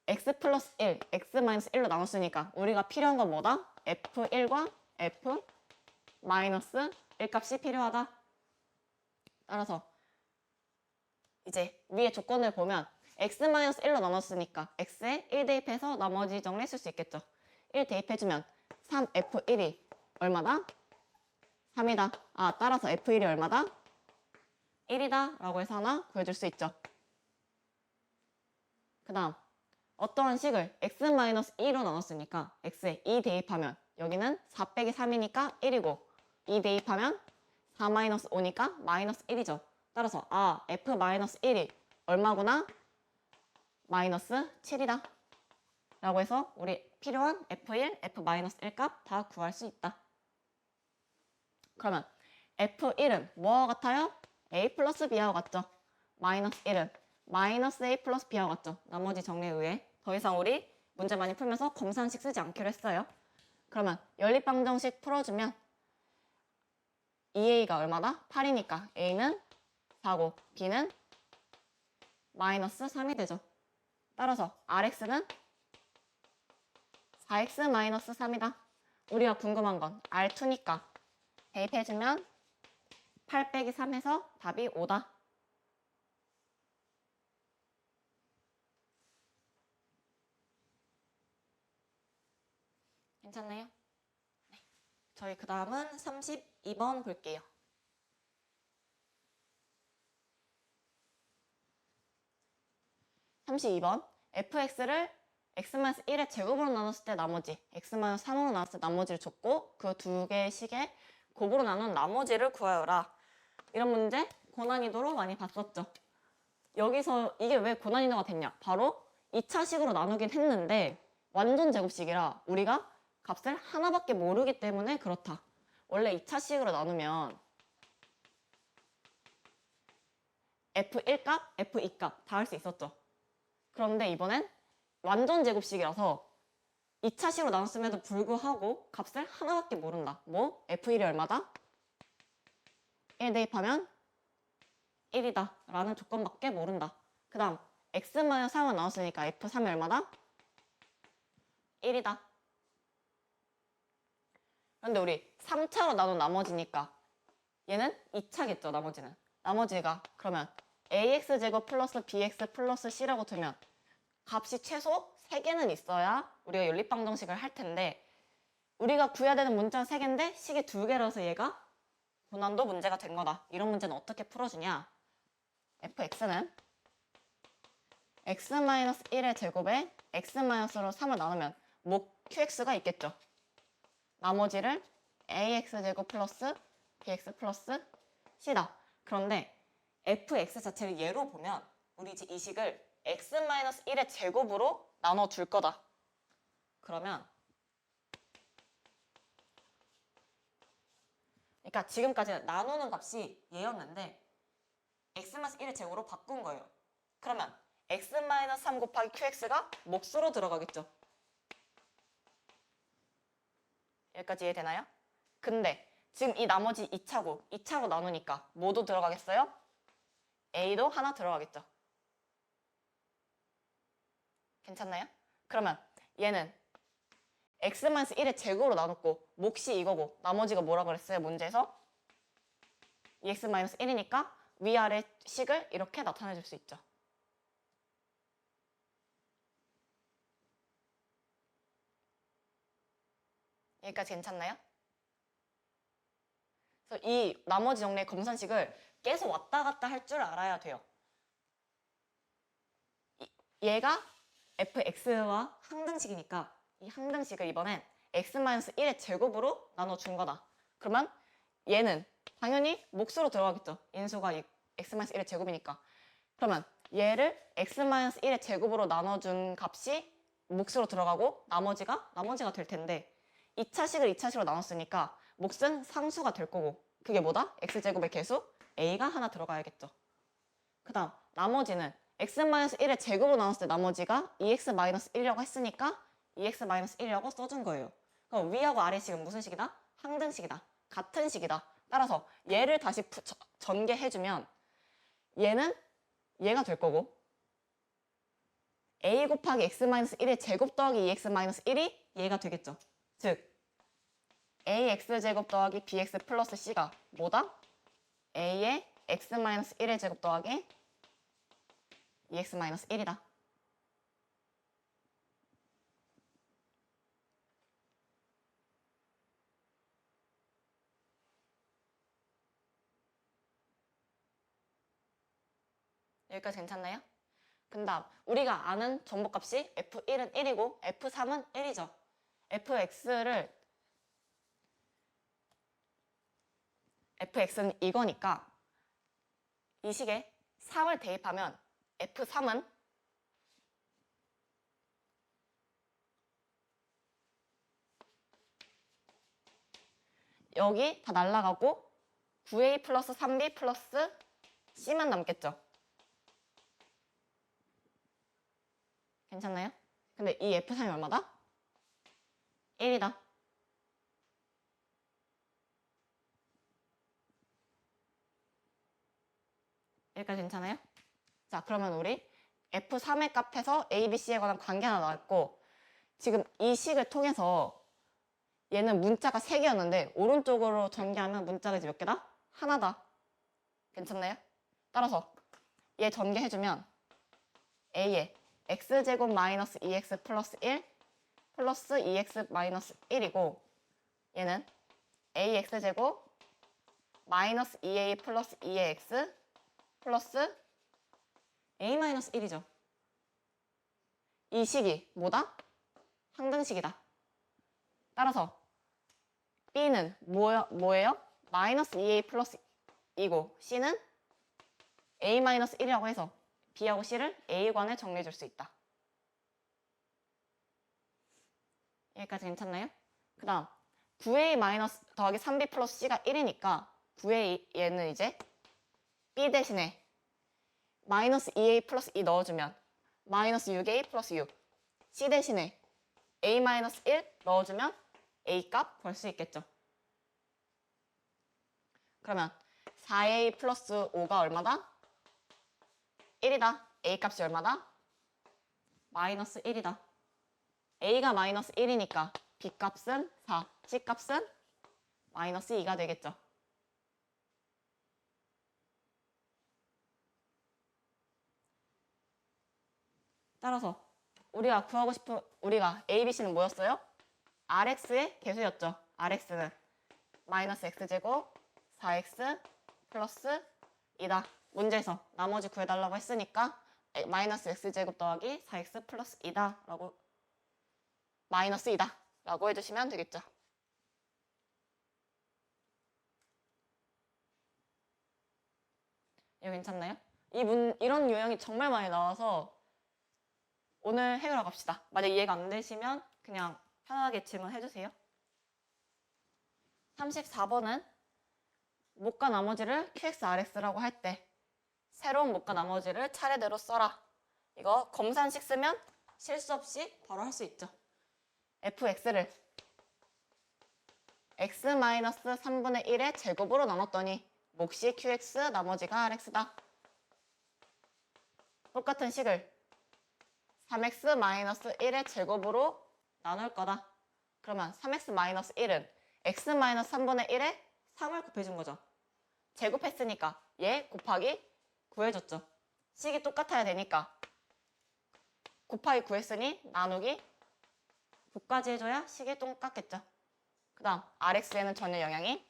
[SPEAKER 1] x 플러스 1, x 마이너스 1로 나눴으니까 우리가 필요한 건 뭐다? f1과 f 마이너스 1 값이 필요하다. 따라서 이제 위에 조건을 보면 x-1로 나눴으니까 x에 1 대입해서 나머지 정리했을 수 있겠죠. 1 대입해주면 3f1이 얼마다? 3이다. 따라서 f1이 얼마다? 1이다 라고 해서 하나 구해줄 수 있죠. 그 다음 어떠한 식을 x-2로 나눴으니까 x에 2 대입하면 여기는 4 빼기 3이니까 1이고 2 대입하면 4-5니까 마이너스 1이죠. 따라서 f-1이 얼마구나? 마이너스 7이다. 라고 해서 우리 필요한 f1, f-1 값 다 구할 수 있다. 그러면 f1은 뭐와 같아요? a 플러스 b하고 같죠? 마이너스 1은 마이너스 a 플러스 b하고 같죠? 나머지 정리에 의해 더 이상 우리 문제 많이 풀면서 검산식 쓰지 않기로 했어요. 그러면 연립방정식 풀어주면 2a가 얼마다? 8이니까 a는 4고 b는 마이너스 3이 되죠. 따라서 rx는 4x 마이너스 3이다. 우리가 궁금한 건 r2니까 대입해주면 8 빼기 3에서 답이 5다. 괜찮나요? 네. 저희 그 다음은 32번 볼게요. 32번 fx를 x-1의 제곱으로 나눴을 때 나머지 x-3으로 나눴을 때 나머지를 줬고 그 두 개의 식의 곱으로 나눈 나머지를 구하여라. 이런 문제 고난이도로 많이 봤었죠. 여기서 이게 왜 고난이도가 됐냐? 바로 2차식으로 나누긴 했는데 완전 제곱식이라 우리가 값을 하나밖에 모르기 때문에 그렇다. 원래 2차식으로 나누면 f1 값, f2 값 다 할 수 있었죠. 그런데 이번엔 완전 제곱식이라서 2차식으로 나눴음에도 불구하고 값을 하나밖에 모른다. 뭐? f1이 얼마다? 1 대입하면 1이다 라는 조건밖에 모른다. 그 다음 x-3을 나눴으니까 f3이 얼마다? 1이다. 그런데 우리 3차로 나눈 나머지니까 얘는 2차겠죠. 나머지가 그러면 ax제곱 플러스 bx 플러스 c라고 두면 값이 최소 3개는 있어야 우리가 연립방정식을 할 텐데 우리가 구해야 되는 문자가 3개인데 식이 2개라서 얘가 고난도 문제가 된 거다. 이런 문제는 어떻게 풀어주냐? fx는 x-1의 제곱에 x-로 3을 나누면 목 qx가 있겠죠. 나머지를 ax제곱 플러스 bx 플러스 c다. 그런데 fx 자체를 예로 보면 우리 이제 이 식을 x-1의 제곱으로 나눠줄 거다. 그러면 그러니까 지금까지는 나누는 값이 얘였는데 x-1의 제곱으로 바꾼 거예요. 그러면 x-3 곱하기 qx가 몫으로 들어가겠죠. 여기까지 이해되나요? 근데 지금 이 나머지 2차로 나누니까 뭐도 들어가겠어요? a도 하나 들어가겠죠. 괜찮나요? 그러면 얘는 x-1의 제곱으로 나눴고 몫이 이거고 나머지가 뭐라 그랬어요? 문제에서 2x-1이니까 위아래 식을 이렇게 나타내 줄 수 있죠. 여기까지 괜찮나요? 그래서 이 나머지 정리의 검산식을 계속 왔다 갔다 할 줄 알아야 돼요. 얘가 fx와 항등식이니까 이 항등식을 이번엔 x-1의 제곱으로 나눠준 거다. 그러면 얘는 당연히 몫으로 들어가겠죠. 인수가 x-1의 제곱이니까. 그러면 얘를 x-1의 제곱으로 나눠준 값이 몫으로 들어가고 나머지가 될 텐데 2차식을 2차식으로 나눴으니까 몫은 상수가 될 거고 그게 뭐다? x제곱의 개수 a가 하나 들어가야겠죠. 그 다음 나머지는 x-1의 제곱으로 나눴을 때 나머지가 2x-1이라고 했으니까 2x-1이라고 써준 거예요. 그럼 위하고 아래 식은 무슨 식이다? 항등식이다. 같은 식이다. 따라서 얘를 다시 전개해주면 얘는 얘가 될 거고 a 곱하기 x-1의 제곱 더하기 2x-1이 얘가 되겠죠. 즉 ax제곱 더하기 bx 플러스 c가 뭐다? a의 x-1의 제곱 더하기 2x-1이다. 여기까지 괜찮나요? 그 다음 우리가 아는 정보값이 f1은 1이고 f3은 1이죠. fx는 이거니까 이 식에 3을 대입하면 f3은 여기 다 날라가고 9a 플러스 3b 플러스 c만 남겠죠. 괜찮나요? 근데 이 f3이 얼마다? 1이다. 여기까지 괜찮아요? 자, 그러면 우리 f3의 값에서 a, b, c에 관한 관계 하나 나왔고 지금 이 식을 통해서 얘는 문자가 3개였는데 오른쪽으로 전개하면 문자가 이제 몇 개다? 하나다. 괜찮나요? 따라서 얘 전개해주면 a에 x제곱 마이너스 2x 플러스 1 플러스 2x 마이너스 1이고 얘는 ax제곱 마이너스 2a 플러스 2ax 플러스 a 마이너스 1이죠. 이 식이 뭐다? 항등식이다. 따라서 b는 뭐예요? 마이너스 2a 플러스 2고 c는 a 마이너스 1이라고 해서 b하고 c를 a관에 정리해 줄 수 있다. 여기까지 괜찮나요? 그 다음 9a 마이너스 더하기 3b 플러스 c가 1이니까 9a 얘는 이제 b 대신에 마이너스 2a 플러스 2 넣어주면 마이너스 6a 플러스 6 c 대신에 a 마이너스 1 넣어주면 a 값 구할 수 있겠죠. 그러면 4a 플러스 5가 얼마다? 1이다. a 값이 얼마다? 마이너스 1이다. a가 마이너스 1이니까 b 값은 4, c 값은 마이너스 2가 되겠죠. 따라서 우리가 구하고 싶은 우리가 a, b, c는 뭐였어요? rx의 개수였죠. rx는 마이너스 x제곱 4x 플러스 2다. 문제에서 나머지 구해달라고 했으니까 마이너스 x제곱 더하기 4x 플러스 2다 라고 마이너스 2다 라고 해주시면 되겠죠. 이거 괜찮나요? 이런 유형이 정말 많이 나와서 오늘 해결하러 갑시다. 만약 이해가 안 되시면 그냥 편하게 질문해주세요. 34번은 목과 나머지를 QX, RX라고 할 때 새로운 목과 나머지를 차례대로 써라. 이거 검산식 쓰면 실수 없이 바로 할 수 있죠. fx를 x-3분의 1의 제곱으로 나눴더니 몫이 qx, 나머지가 rx다. 똑같은 식을 3x-1의 제곱으로 나눌 거다. 그러면 3x-1은 x-3분의 1에 3을 곱해준 거죠. 제곱했으니까 얘 곱하기 구해줬죠. 식이 똑같아야 되니까 곱하기 구했으니 나누기 9까지 해줘야 식이 똑같겠죠. 그 다음 RX에는 전혀 영향이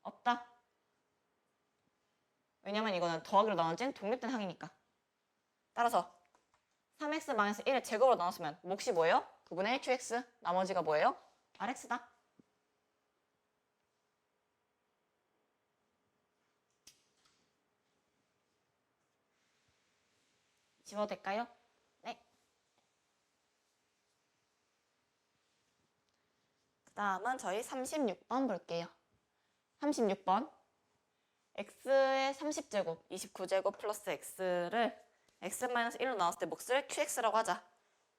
[SPEAKER 1] 없다. 왜냐면 이거는 더하기로 나눠진 독립된 항이니까. 따라서 3x-1의 제곱으로 나눴으면 몫이 뭐예요? 9분의 1 QX, 나머지가 뭐예요? RX다. 지워도 될까요? 네. 그 다음은 저희 36번 볼게요. 36번 x의 30제곱, 29제곱 플러스 x를 x-1로 나눴을 때 몫을 qx라고 하자.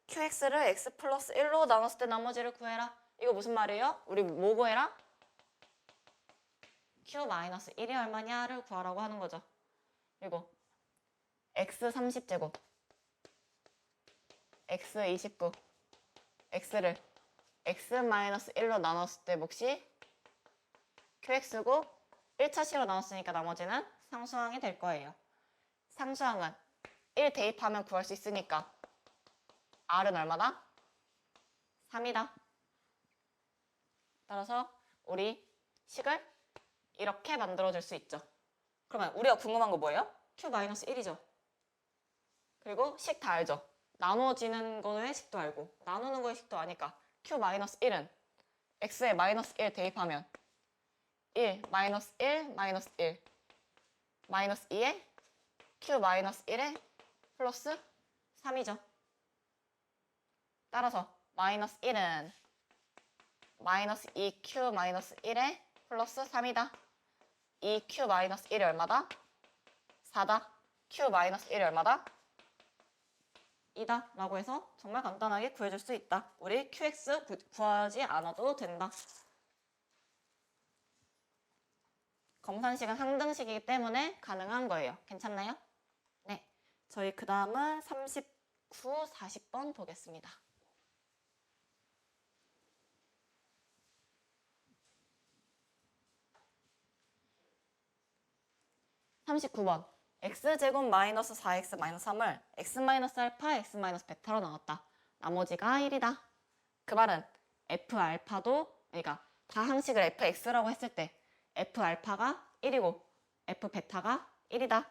[SPEAKER 1] qx를 x 플러스 1로 나눴을 때 나머지를 구해라. 이거 무슨 말이에요? 우리 뭐 구해라? q-1이 얼마냐를 구하라고 하는 거죠. 그리고 x 30제곱, x 29, x를 x-1로 나눴을 때 몫이 qx고 1차식으로 나눴으니까 나머지는 상수항이 될 거예요. 상수항은 1 대입하면 구할 수 있으니까 r은 얼마다? 3이다. 따라서 우리 식을 이렇게 만들어줄 수 있죠. 그러면 우리가 궁금한 거 뭐예요? q-1이죠. 그리고 식 다 알죠? 나눠지는 거의 식도 알고 나누는 거의 식도 아니까 q-1은 x에 마이너스 1 대입하면 1, 마이너스 1, 마이너스 1 마이너스 2에 q-1에 플러스 3이죠. 따라서 마이너스 1은 마이너스 2q-1에 플러스 3이다. 2q-1이 얼마다? 4다. q-1이 얼마다? 2다 라고 해서 정말 간단하게 구해줄 수 있다. 우리 qx 구하지 않아도 된다. 검산식은 상등식이기 때문에 가능한 거예요. 괜찮나요? 네. 저희 그 다음은 39, 40번 보겠습니다. 39번 x제곱 마이너스 4x 마이너스 3을 x 마이너스 알파, x 마이너스 베타로 나눴다. 나머지가 1이다. 그 말은 f 알파도 그러니까 다항식을 fx라고 했을 때 f 알파가 1이고 f 베타가 1이다.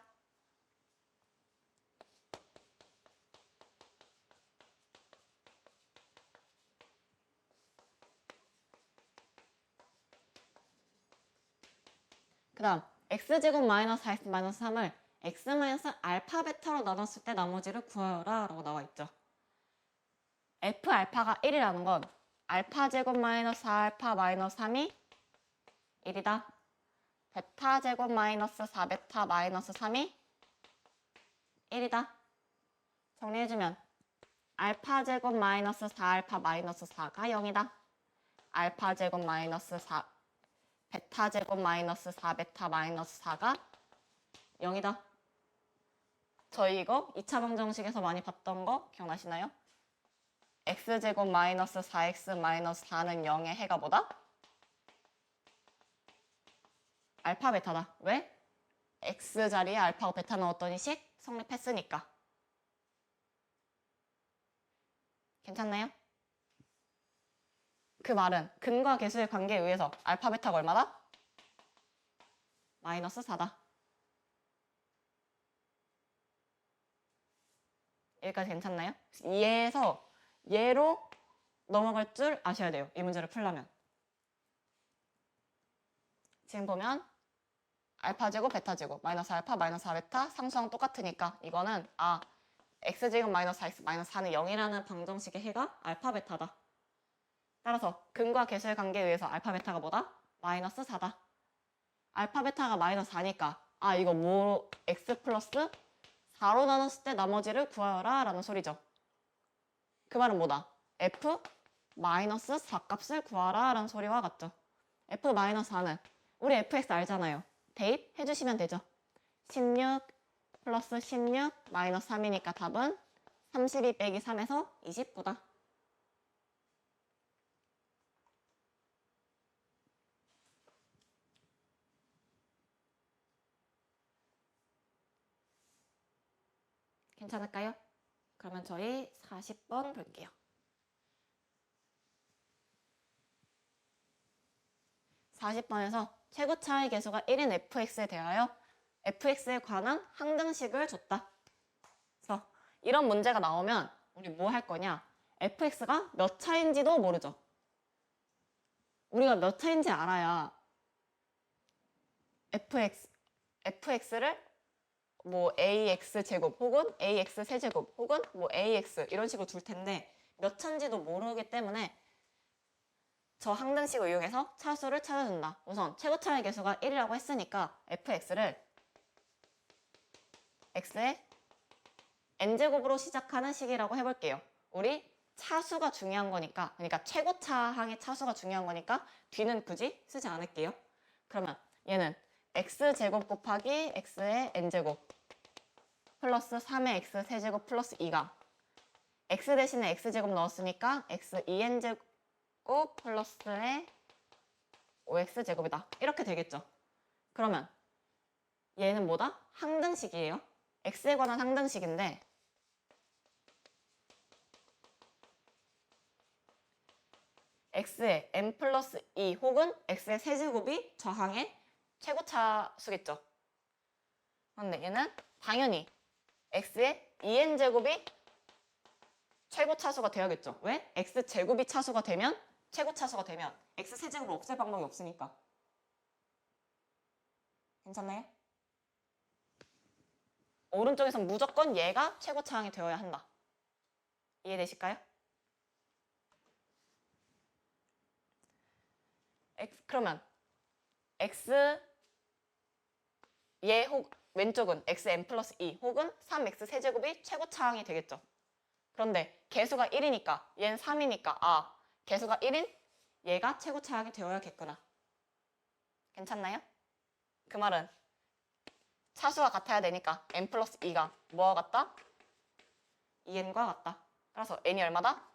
[SPEAKER 1] 그 다음 x제곱 마이너스 4x 마이너스 3을 x 마이너스 알파 베타로 나눴을 때 나머지를 구하여라 라고 나와 있죠. f 알파가 1이라는 건 알파 제곱 마이너스 4알파 마이너스 3이 1이다. 베타 제곱 마이너스 4베타 마이너스 3이 1이다. 정리해주면 알파 제곱 마이너스 4알파 마이너스 4가 0이다. 알파 제곱 마이너스 4 베타 제곱 마이너스 4베타 마이너스 4가 0이다. 저희 이거 2차 방정식에서 많이 봤던 거 기억나시나요? x제곱 마이너스 4x 마이너스 4는 0의 해가 뭐다? 알파 베타다. 왜? x 자리에 알파고 베타 넣었더니 식 성립했으니까. 괜찮나요? 그 말은 근과 계수의 관계에 의해서 알파 베타가 얼마다? 마이너스 4다. 여기까지 괜찮나요? 얘에서 얘로 넘어갈 줄 아셔야 돼요. 이 문제를 풀려면. 지금 보면 알파제곱 베타제곱 마이너스 알파 마이너스 4베타 상수항 똑같으니까 이거는 x제곱 마이너스 4x 마이너스 4는 0이라는 방정식의 해가 알파 베타다. 따라서 근과 계수의 관계에 의해서 알파 베타가 뭐다? 마이너스 4다. 알파 베타가 마이너스 4니까 이거 뭐 x 플러스 4로 나눴을 때 나머지를 구하여라 라는 소리죠. 그 말은 뭐다? f 마이너스 4 값을 구하라 라는 소리와 같죠. f 마이너스 4는 우리 fx 알잖아요. 대입해 주시면 되죠. 16 플러스 16 마이너스 3이니까 답은 32 빼기 3에서 29다. 괜찮을까요? 그러면 저희 40번 볼게요. 40번에서 최고차의 계수가 1인 fx에 대하여 fx에 관한 항등식을 줬다. 그래서 이런 문제가 나오면 우리 뭐 할 거냐? fx가 몇 차인지도 모르죠. 우리가 몇 차인지 알아야 fx를 뭐 ax 제곱 혹은 ax 세제곱 혹은 뭐 ax 이런 식으로 둘 텐데 몇 차인지도 모르기 때문에 저 항등식을 이용해서 차수를 찾아준다. 우선 최고차의 계수가 1이라고 했으니까 fx를 x의 n제곱으로 시작하는 식이라고 해볼게요. 우리 차수가 중요한 거니까, 그러니까 최고차항의 차수가 중요한 거니까 뒤는 굳이 쓰지 않을게요. 그러면 얘는 x제곱 곱하기 x의 n제곱 플러스 3의 x 세제곱 플러스 2가 x 대신에 x제곱 넣었으니까 x 2n제곱 플러스의 5x제곱이다. 이렇게 되겠죠. 그러면 얘는 뭐다? 항등식이에요. x에 관한 항등식인데 x의 n 플러스 2 혹은 x의 세제곱이 저항의 최고차수겠죠. 그런데 얘는 당연히 x의 2n제곱이 최고차수가 되어야겠죠. 왜? x제곱이 차수가 되면 최고차수가 되면 x세제곱을 없앨 방법이 없으니까. 괜찮나요? 오른쪽에선 무조건 얘가 최고차항이 되어야 한다. 이해되실까요? 그러면 x 얘 왼쪽은 xn 플러스 2 혹은 3x 세제곱이 최고차항이 되겠죠. 그런데 개수가 1이니까 얘는 3이니까 개수가 1인 얘가 최고차항이 되어야겠구나. 괜찮나요? 그 말은 차수가 같아야 되니까 n 플러스 2가 뭐와 같다? 2n과 같다. 따라서 n이 얼마다?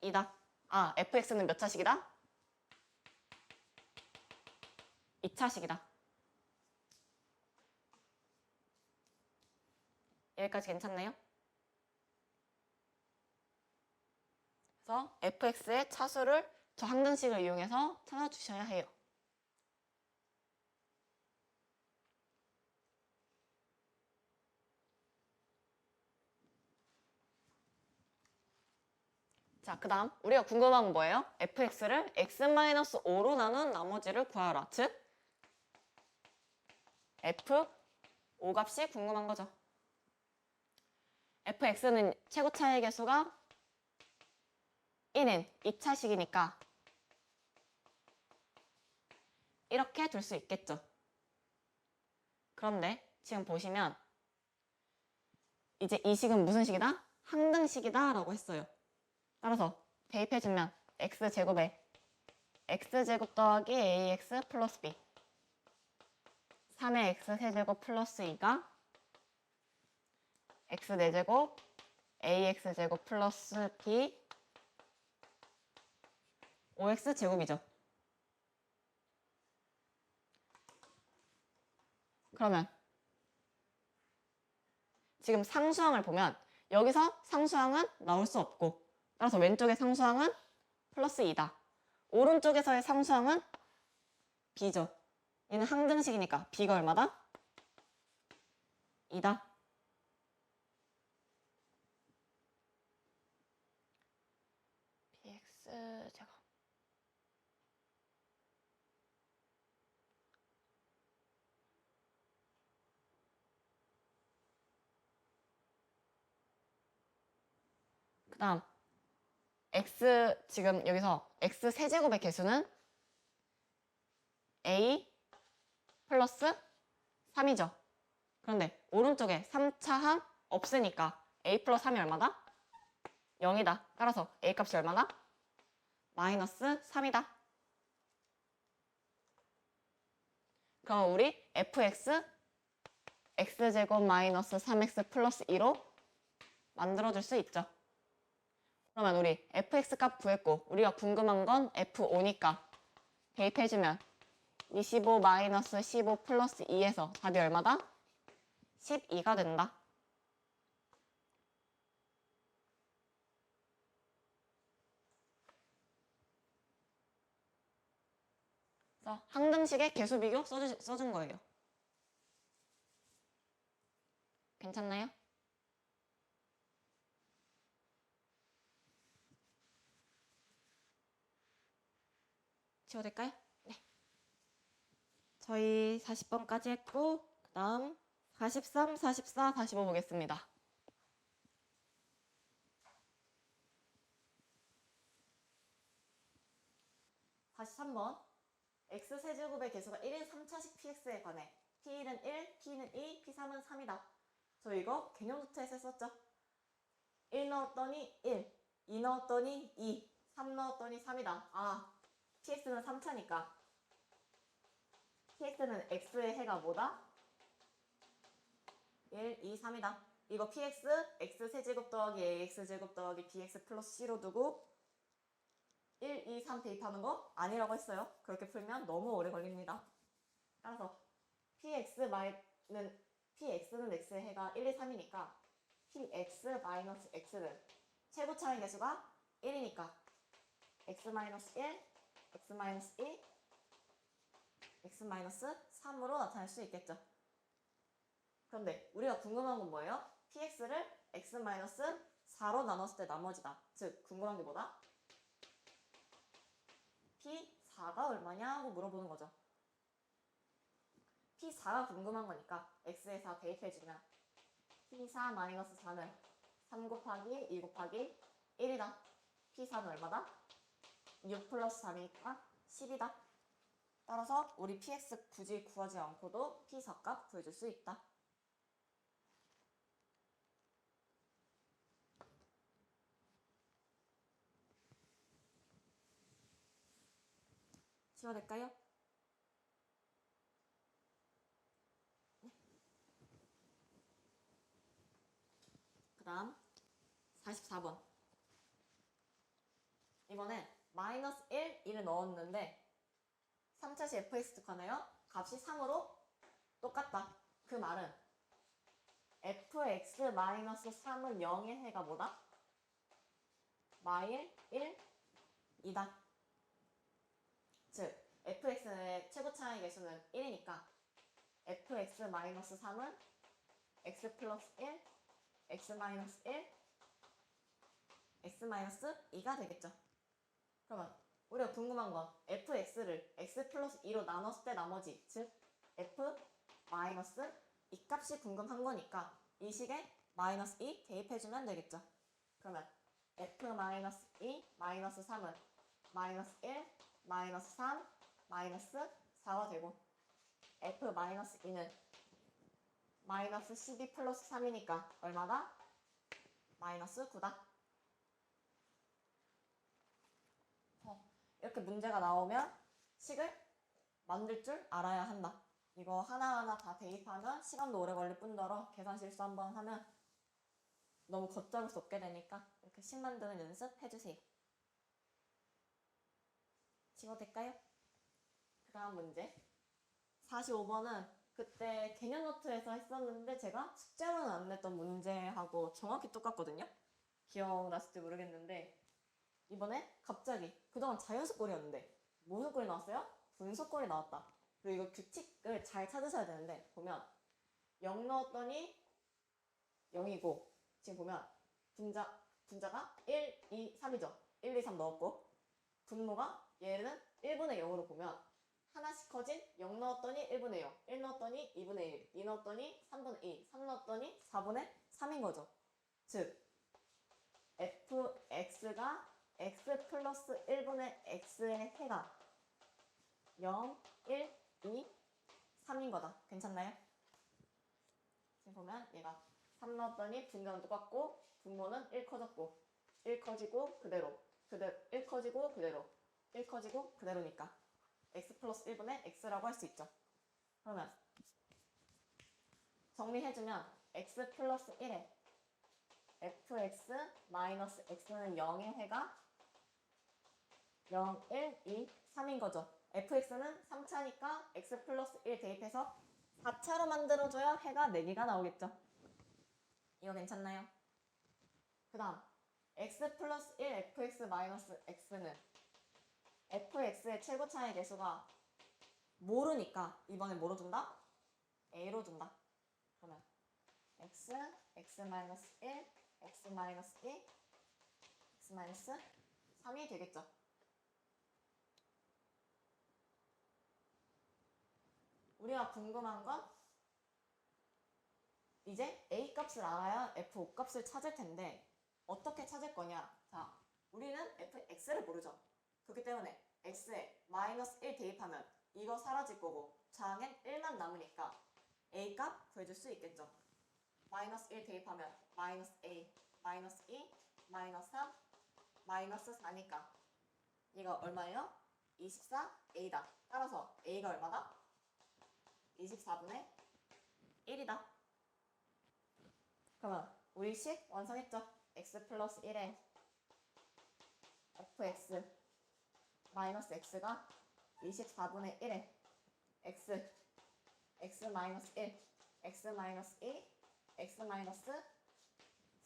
[SPEAKER 1] 2다. fx는 몇 차식이다? 2차식이다. 여기까지 괜찮나요? 그래서 fx의 차수를 저 항등식을 이용해서 찾아주셔야 해요. 자, 그 다음 우리가 궁금한 건 뭐예요? fx를 x-5로 나눈 나머지를 구하라. 즉 f5 값이 궁금한 거죠. fx는 최고차의 계수가 1인 2차식이니까 이렇게 둘 수 있겠죠. 그런데 지금 보시면 이제 이 식은 무슨 식이다? 항등식이다 라고 했어요. 따라서 대입해주면 x제곱에 x제곱 더하기 ax 플러스 b 3의 x세제곱 플러스 2가 x4제곱 ax제곱 플러스 b 5x제곱이죠. 그러면 지금 상수항을 보면 여기서 상수항은 나올 수 없고 따라서 왼쪽의 상수항은 플러스 2다. 오른쪽에서의 상수항은 b죠. 얘는 항등식이니까 b가 얼마다? 2다. x제곱. 그 다음 x, 지금 여기서 x 세제곱의 개수는 a 플러스 3이죠. 그런데 오른쪽에 3차 항 없으니까 a 플러스 3이 얼마다? 0이다. 따라서 a 값이 얼마다? 마이너스 3이다. 그럼 우리 fx x제곱 마이너스 3x 플러스 2로 만들어줄 수 있죠. 그러면 우리 fx 값 구했고 우리가 궁금한 건 f5니까 대입해주면 25 마이너스 15 플러스 2에서 답이 얼마다? 12가 된다. 그래서 항등식의 개수 비교 써준 거예요. 괜찮나요? 지워될까요? 네. 저희 40번까지 했고 그 다음 43, 44, 45 보겠습니다. 43번 x세제곱의 개수가 1인 3차식 px에 관해 p1은 1, p는 2, p3은 3이다. 저 이거 개념 노트에서 썼죠? 1 넣었더니 1, 2 넣었더니 2, 3 넣었더니 3이다. 아, px는 3차니까 px는 x의 해가 뭐다? 1, 2, 3이다. 이거 px, x세제곱 더하기 ax제곱 더하기 bx 플러스 c로 두고 1, 2, 3 대입하는 거 아니라고 했어요. 그렇게 풀면 너무 오래 걸립니다. 따라서 px는 x의 해가 1, 2, 3이니까 px 마이너스 x는 최고 차의 개수가 1이니까 x 마이너스 1, x 마이너스 2, x 마이너스 3으로 나타낼 수 있겠죠. 그런데 우리가 궁금한 건 뭐예요? px를 x 마이너스 4로 나눴을 때 나머지다. 즉 궁금한 게 뭐다? P4가 얼마냐고 물어보는 거죠. P4가 궁금한 거니까 x에 4 대입해주면 P4 마이너스 4는 3 곱하기 2 곱하기 1이다. P4는 얼마다? 6 플러스 3이니까 10이다. 따라서 우리 PX 굳이 구하지 않고도 P4 값 구해줄 수 있다. 지워낼까요? 네. 그 다음 44번. 이번엔 마이너스 1, 1을 넣었는데 3차시 fx 가나요? 값이 3으로 똑같다. 그 말은 fx 마이너스 3은 0의 해가 뭐다? 마일 1, 2다. 즉 fx의 최고 차이 개수는 1이니까 fx 마이너스 3은 x 플러스 1, x 마이너스 1, x 마이너스 2가 되겠죠. 그러면 우리가 궁금한 건 fx를 x 플러스 2로 나눴을 때 나머지, 즉 f 마이너스 이 값이 궁금한 거니까 이 식에 마이너스 2 대입해주면 되겠죠. 그러면 f 마이너스 2 마이너스 3은 마이너스 1 마이너스 3 마이너스 4가 되고 f 마이너스 2는 마이너스 12 플러스 3이니까 얼마다? 마이너스 9다. 이렇게 문제가 나오면 식을 만들 줄 알아야 한다. 이거 하나하나 다 대입하면 시간도 오래 걸릴 뿐더러 계산 실수 한번 하면 너무 걷잡을 수 없게 되니까 이렇게 식 만드는 연습 해주세요. 지워될까요? 그 다음 문제 45번은 그때 개념 노트에서 했었는데 제가 숙제로는 안 냈던 문제하고 정확히 똑같거든요. 기억났을지 모르겠는데 이번에 갑자기 그동안 자연수꼴이었는데 무슨 꼴이 나왔어요? 분수꼴이 나왔다. 그리고 이거 규칙을 잘 찾으셔야 되는데 보면 0 넣었더니 0이고 지금 보면 분자가 1, 2, 3이죠. 1, 2, 3 넣었고 분모가 얘는 1분의 0으로 보면 하나씩 커진 0 넣었더니 1분의 0, 1 넣었더니 2분의 1, 2 넣었더니 3분의 2, 3 넣었더니 4분의 3인 거죠. 즉 fx가 x 플러스 1분의 x의 해가 0, 1, 2, 3인 거다. 괜찮나요? 지금 보면 얘가 3 넣었더니 분모는 똑같고 분모는 1 커졌고 1 커지고 그대로 1 커지고 그대로 1 커지고 그대로니까 x 플러스 1분의 x라고 할 수 있죠. 그러면 정리해주면 x 플러스 1에 fx 마이너스 x는 0의 해가 0, 1, 2, 3인 거죠. fx는 3차니까 x 플러스 1 대입해서 4차로 만들어줘야 해가 4개가 나오겠죠. 이거 괜찮나요? 그 다음 x 플러스 1 fx 마이너스 x는 fx의 최고차의 개수가 모르니까 이번에 뭐로 준다? a로 준다. 그러면 x, x 마이너스 1, x 마이너스 2, x 마이너스 3이 되겠죠. 우리가 궁금한 건 이제 a 값을 알아야 f5 값을 찾을 텐데 어떻게 찾을 거냐? 자, 우리는 fx를 모르죠. 그렇기 때문에 x에 마이너스 1 대입하면 이거 사라질 거고 저항엔 1만 남으니까 a 값 구해줄 수 있겠죠. 마이너스 1 대입하면 마이너스 a, 마이너스 2, 마이너스 3, 마이너스 4니까 이거 얼마예요? 24a다. 따라서 a가 얼마다? 24분의 1이다. 그러면 우리 식 완성했죠? x 플러스 1에 fx 마이너스 x가 24분의 1에 x 마이너스 1, x 마이너스 2, x 마이너스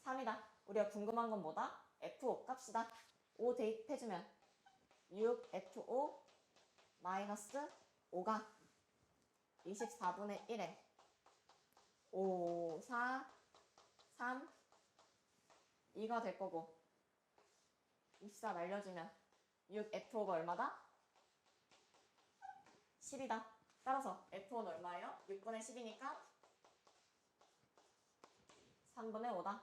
[SPEAKER 1] 3이다. 우리가 궁금한 건 뭐다? f5 값이다. 5 대입해주면 6f5 마이너스 5가 24분의 1에 5, 4, 3, 2가 될 거고 24 날려주면 6F5가 얼마다? 10이다. 따라서 F5는 얼마예요? 6분의 10이니까 3분의 5다.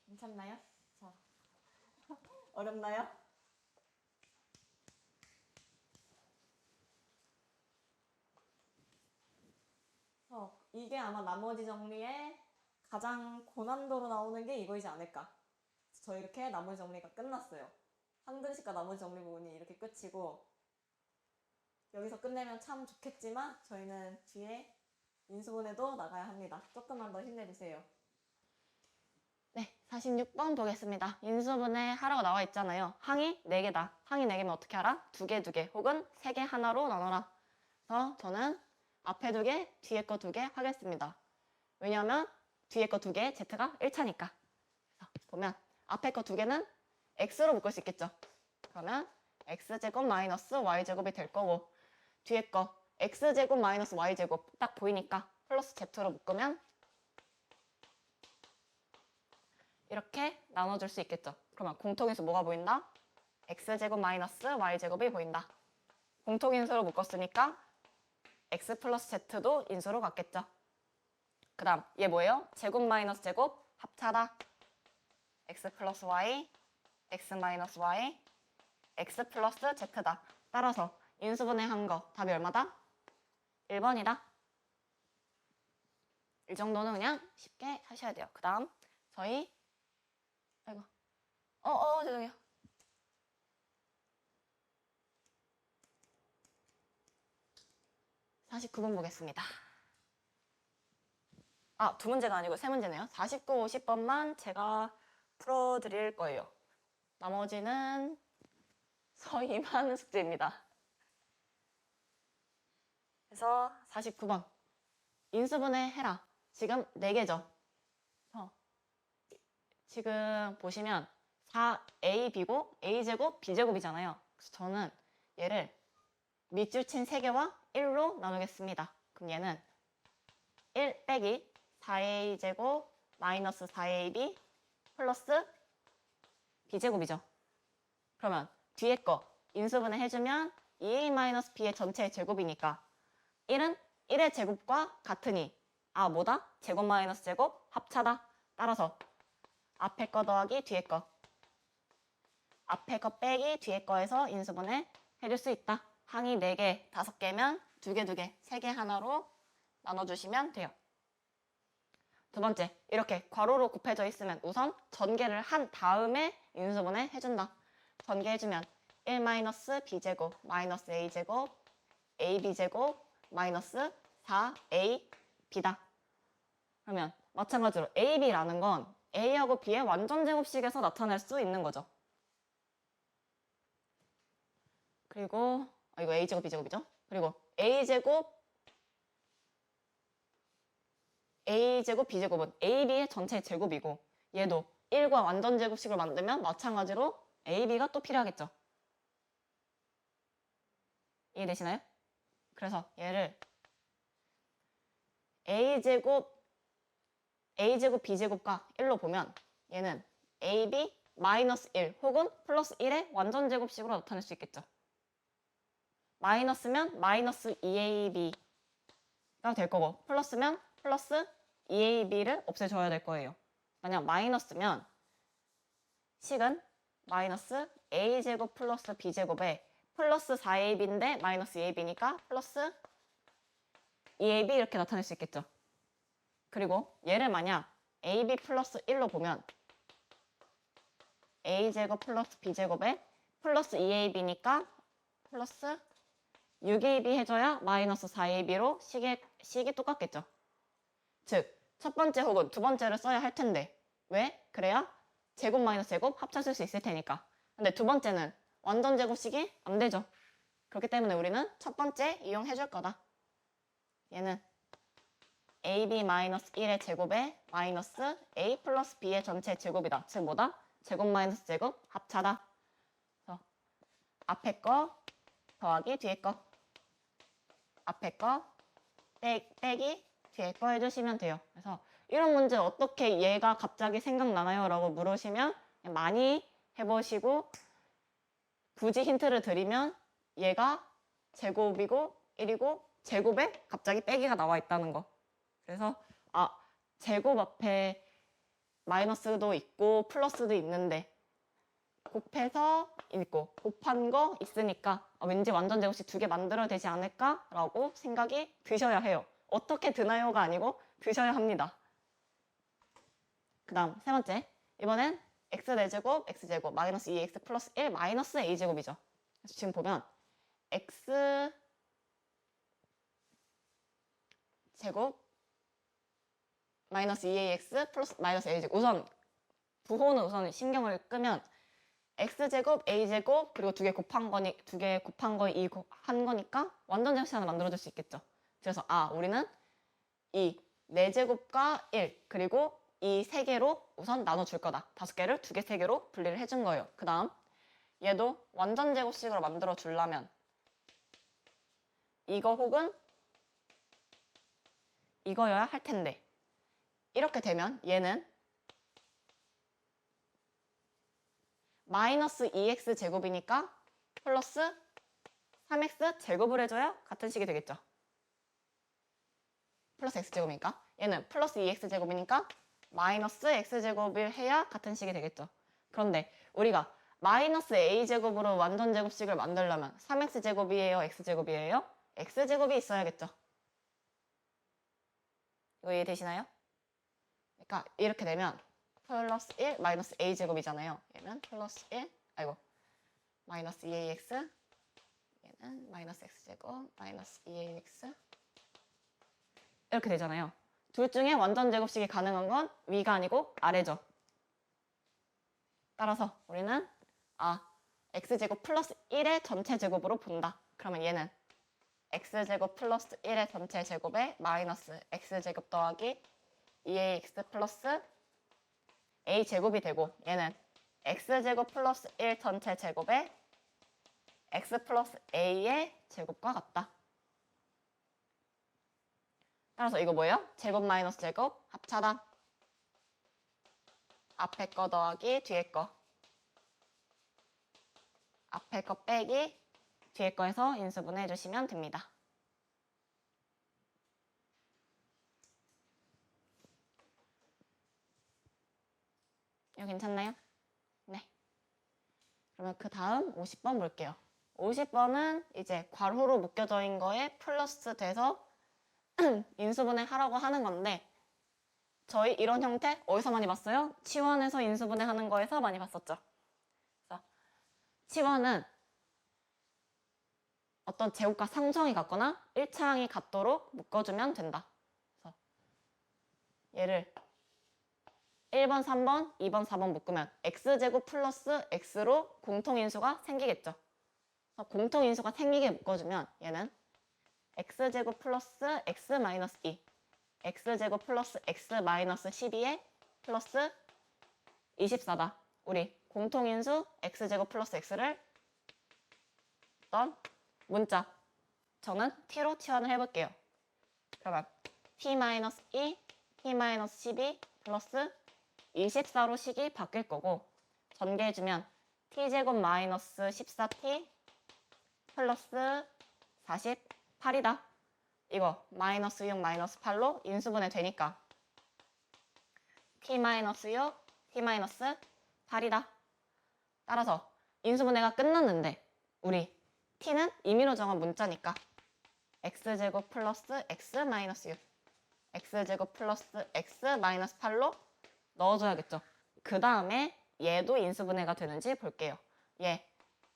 [SPEAKER 1] 괜찮나요? 자, 어렵나요? 이게 아마 나머지 정리에 가장 고난도로 나오는 게 이거이지 않을까. 저 이렇게 나머지 정리가 끝났어요. 항등식과 나머지 정리 부분이 이렇게 끝이고 여기서 끝내면 참 좋겠지만 저희는 뒤에 인수분해도 나가야 합니다. 조금만 더 힘내주세요. 네, 46번 보겠습니다. 인수분해 하라고 나와 있잖아요. 항이 4개다. 항이 4개면 어떻게 알아? 2개, 2개 혹은 3개 하나로 나눠라. 그래서 저는 앞에 2개, 뒤에 거 2개 하겠습니다. 왜냐하면 뒤에 거 2개, z가 1차니까. 보면 앞에 거 2개는 x로 묶을 수 있겠죠. 그러면 x제곱 마이너스 y제곱이 될 거고 뒤에 거 x제곱 마이너스 y제곱 딱 보이니까 플러스 z로 묶으면 이렇게 나눠줄 수 있겠죠. 그러면 공통인수 뭐가 보인다? x제곱 마이너스 y제곱이 보인다. 공통인수로 묶었으니까 x 플러스 z도 인수로 갔겠죠. 그 다음 얘 뭐예요? 제곱 마이너스 제곱 합차다. x 플러스 y, x 마이너스 y, x 플러스 z다. 따라서 인수분해한 거 답이 얼마다? 1번이다. 이 정도는 그냥 쉽게 하셔야 돼요. 그 다음 저희 아이고 죄송해요. 다시 9번 보겠습니다. 2문제가 아니고 3문제네요. 49, 50번만 제가 풀어드릴 거예요. 나머지는 서희만 숙제입니다. 그래서 49번 인수분해 해라. 지금 4개죠. 지금 보시면 4ab고 a제곱 b제곱이잖아요. 그래서 저는 얘를 밑줄 친 3개와 1로 나누겠습니다. 그럼 얘는 1 빼기 4a제곱 마이너스 4ab 플러스 b제곱이죠. 그러면 뒤에 거 인수분해 해주면 2a-b의 전체의 제곱이니까 1은 1의 제곱과 같으니 뭐다? 제곱 마이너스 제곱 합차다. 따라서 앞에 거 더하기 뒤에 거, 앞에 거 빼기 뒤에 거에서 인수분해 해줄 수 있다. 항이 4개, 5개면 2개, 2개, 3개 하나로 나눠주시면 돼요. 두 번째, 이렇게 괄호로 곱해져 있으면 우선 전개를 한 다음에 인수분해 해준다. 전개해주면 1-b제곱 마이너스 a제곱 ab제곱 마이너스 4ab다. 그러면 마찬가지로 ab라는 건 a하고 b의 완전제곱식에서 나타낼 수 있는 거죠. 그리고 이거 a제곱 b제곱이죠. 그리고 a제곱 b제곱은 ab의 전체 제곱이고 얘도 1과 완전제곱식을 만들면 마찬가지로 ab가 또 필요하겠죠. 이해되시나요? 그래서 얘를 a제곱 b제곱과 1로 보면 얘는 ab 마이너스 1 혹은 플러스 1의 완전제곱식으로 나타낼 수 있겠죠. 마이너스면 마이너스 2ab가 될 거고 플러스면 플러스 2ab를 없애줘야 될 거예요. 만약 마이너스면 식은 마이너스 a제곱 플러스 b제곱에 플러스 4ab인데 마이너스 2ab니까 플러스 2ab 이렇게 나타낼 수 있겠죠. 그리고 얘를 만약 ab 플러스 1로 보면 a제곱 플러스 b제곱에 플러스 2ab니까 플러스 6ab 해줘야 마이너스 4ab로 식이 똑같겠죠. 즉, 첫 번째 혹은 두 번째를 써야 할 텐데 왜? 그래야 제곱 마이너스 제곱 합쳐질 수 있을 테니까. 근데 두 번째는 완전 제곱식이 안 되죠. 그렇기 때문에 우리는 첫 번째 이용해 줄 거다. 얘는 ab-1의 제곱에 마이너스 a 플러스 b의 전체 제곱이다. 즉 뭐다? 제곱 마이너스 제곱 합차다. 그래서 앞에 거 더하기 뒤에 거, 앞에 거 빼기 뒤에 거 해주시면 돼요. 그래서 이런 문제 어떻게 얘가 갑자기 생각나나요? 라고 물으시면 많이 해보시고 굳이 힌트를 드리면 얘가 제곱이고 1이고 제곱에 갑자기 빼기가 나와 있다는 거. 그래서 제곱 앞에 마이너스도 있고 플러스도 있는데 곱해서 있고 곱한 거 있으니까 왠지 완전 제곱식 2개 만들어야 되지 않을까? 라고 생각이 드셔야 해요. 어떻게 드나요가 아니고 드셔야 합니다. 그 다음 세 번째, 이번엔 x4제곱 x제곱 마이너스 2x 플러스 1 마이너스 a제곱이죠. 그래서 지금 보면 x제곱 마이너스 2ax 플러스 마이너스 a제곱, 우선 부호는 우선 신경을 끄면 x제곱 a제곱 그리고 2개 곱한 거 2 한 거니까 완전제곱식 하나 만들어줄 수 있겠죠. 그래서 우리는 이 4제곱과 1 그리고 이 3개로 우선 나눠줄 거다. 5개를 2개, 3개로 분리를 해준 거예요. 그 다음 얘도 완전제곱식으로 만들어 주려면 이거 혹은 이거여야 할 텐데 이렇게 되면 얘는 마이너스 2x 제곱이니까 플러스 3x 제곱을 해줘야 같은 식이 되겠죠. 플러스 x제곱이니까 얘는 플러스 2x 제곱이니까 마이너스 x제곱을 해야 같은 식이 되겠죠. 그런데 우리가 마이너스 a제곱으로 완전제곱식을 만들려면 3x제곱이에요? x제곱이에요? x제곱이 있어야겠죠. 이거 이해되시나요? 그러니까 이렇게 되면 플러스 1 마이너스 a제곱이잖아요. 얘는 플러스 1 마이너스 2ax 얘는 마이너스 x제곱 마이너스 2ax 이렇게 되잖아요. 둘 중에 완전 제곱식이 가능한 건 위가 아니고 아래죠. 따라서 우리는 x제곱 플러스 1의 전체 제곱으로 본다. 그러면 얘는 x제곱 플러스 1의 전체 제곱에 마이너스 x제곱 더하기 2ax 플러스 a제곱이 되고 얘는 x제곱 플러스 1 전체 제곱에 x 플러스 a의 제곱과 같다. 따라서 이거 뭐예요? 제곱 마이너스 제곱 합차다. 앞에 거 더하기 뒤에 거. 앞에 거 빼기 뒤에 거에서 인수분해 해주시면 됩니다. 이거 괜찮나요? 네. 그러면 그 다음 50번 볼게요. 50번은 이제 괄호로 묶여져 있는 거에 플러스 돼서 인수분해 하라고 하는 건데 저희 이런 형태 어디서 많이 봤어요? 치원에서 인수분해 하는 거에서 많이 봤었죠. 그래서 치원은 어떤 제곱과 상수항이 같거나 1차항이 같도록 묶어주면 된다. 그래서 얘를 1번, 3번, 2번, 4번 묶으면 x제곱 플러스 x로 공통인수가 생기겠죠. 그래서 공통인수가 생기게 묶어주면 얘는 x제곱 플러스 x 마이너스 2 x제곱 플러스 x 마이너스 12에 플러스 24다. 우리 공통인수 x제곱 플러스 x를 어떤 문자 저는 t로 치환을 해볼게요. 그러면 t-2, t-12 플러스 24로 식이 바뀔 거고 전개해주면 t제곱 마이너스 14t 플러스 48이다. 이거 마이너스 6 마이너스 8로 인수분해 되니까 t-6, t-8이다. 따라서 인수분해가 끝났는데 우리 t는 임의로 정한 문자니까 x제곱 플러스 x 마이너스 6 x제곱 플러스 x 마이너스 8로 넣어줘야겠죠. 그 다음에 얘도 인수분해가 되는지 볼게요. 얘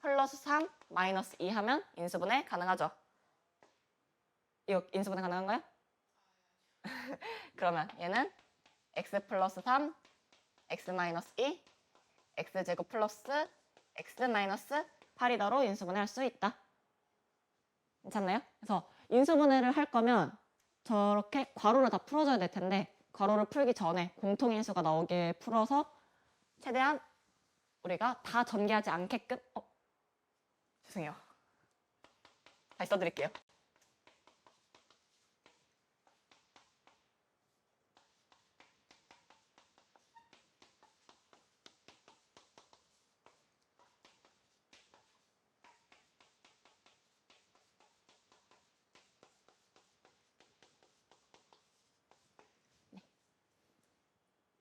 [SPEAKER 1] 플러스 3 마이너스 2 하면 인수분해 가능하죠. 이거 인수분해 가능한가요? 그러면 얘는 x 플러스 3 x 마이너스 2 x제곱 플러스 x 마이너스 8이다로 인수분해 할 수 있다. 괜찮나요? 그래서 인수분해를 할 거면 저렇게 괄호를 다 풀어줘야 될 텐데 괄호를 풀기 전에 공통인수가 나오게 풀어서 최대한 우리가 다 전개하지 않게끔 죄송해요. 다시 써드릴게요.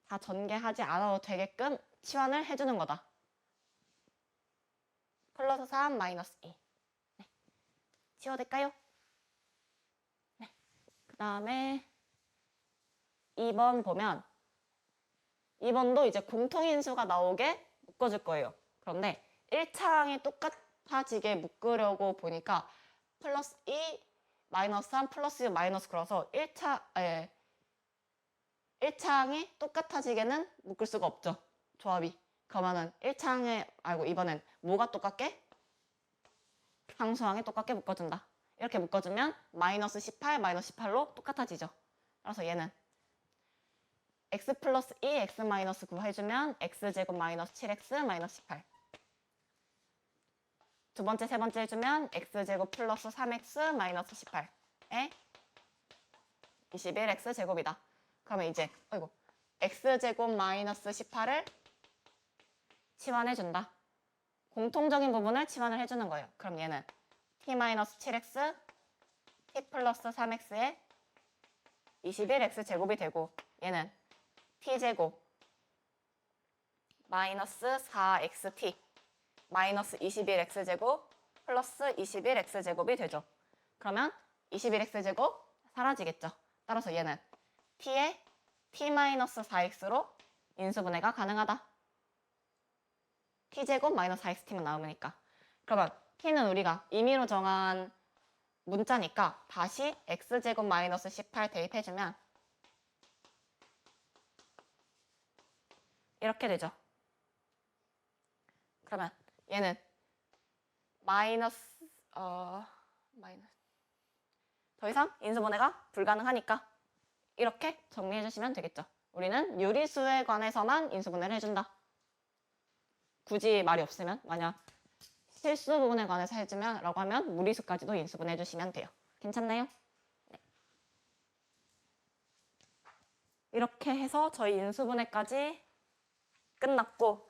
[SPEAKER 1] 다 전개하지 않아도 되게끔 치환을 해주는 거다. 플러스 3 마이너스 2 네. 치워될까요? 네. 그 다음에 2번 보면 2번도 이제 공통인수가 나오게 묶어줄 거예요. 그런데 1차항이 똑같아지게 묶으려고 보니까 플러스 2 마이너스 3 플러스 6 마이너스 그래서 1차항이 똑같아지게는 묶을 수가 없죠. 조합이. 그러면은 1차항에 알고 이번엔 뭐가 똑같게? 상수항이 똑같게 묶어준다. 이렇게 묶어주면 마이너스 18, 마이너스 18로 똑같아지죠. 그래서 얘는 x 플러스 2, x 마이너스 9 해주면 x제곱 마이너스 7x 마이너스 18. 두 번째, 세 번째 해주면 x제곱 플러스 3x 마이너스 18에 21x 제곱이다. 그러면 이제 x제곱 마이너스 18을 치환해준다. 공통적인 부분을 치환을 해주는 거예요. 그럼 얘는 t-7x, t 플러스 3x에 21x 제곱이 되고 얘는 t제곱 마이너스 4xt 마이너스 21x 제곱 플러스 21x 제곱이 되죠. 그러면 21x 제곱 사라지겠죠. 따라서 얘는 t에 t-4x로 인수분해가 가능하다. t제곱 마이너스 4xt만 나오니까. 그러면 t는 우리가 임의로 정한 문자니까 다시 x제곱 마이너스 18 대입해주면 이렇게 되죠. 그러면 얘는 더 이상 인수분해가 불가능하니까 이렇게 정리해 주시면 되겠죠. 우리는 유리수에 관해서만 인수분해를 해준다. 굳이 말이 없으면 만약 실수 부분에 관해서 해주면 라고 하면 무리수까지도 인수분해 주시면 돼요. 괜찮나요? 네. 이렇게 해서 저희 인수분해까지 끝났고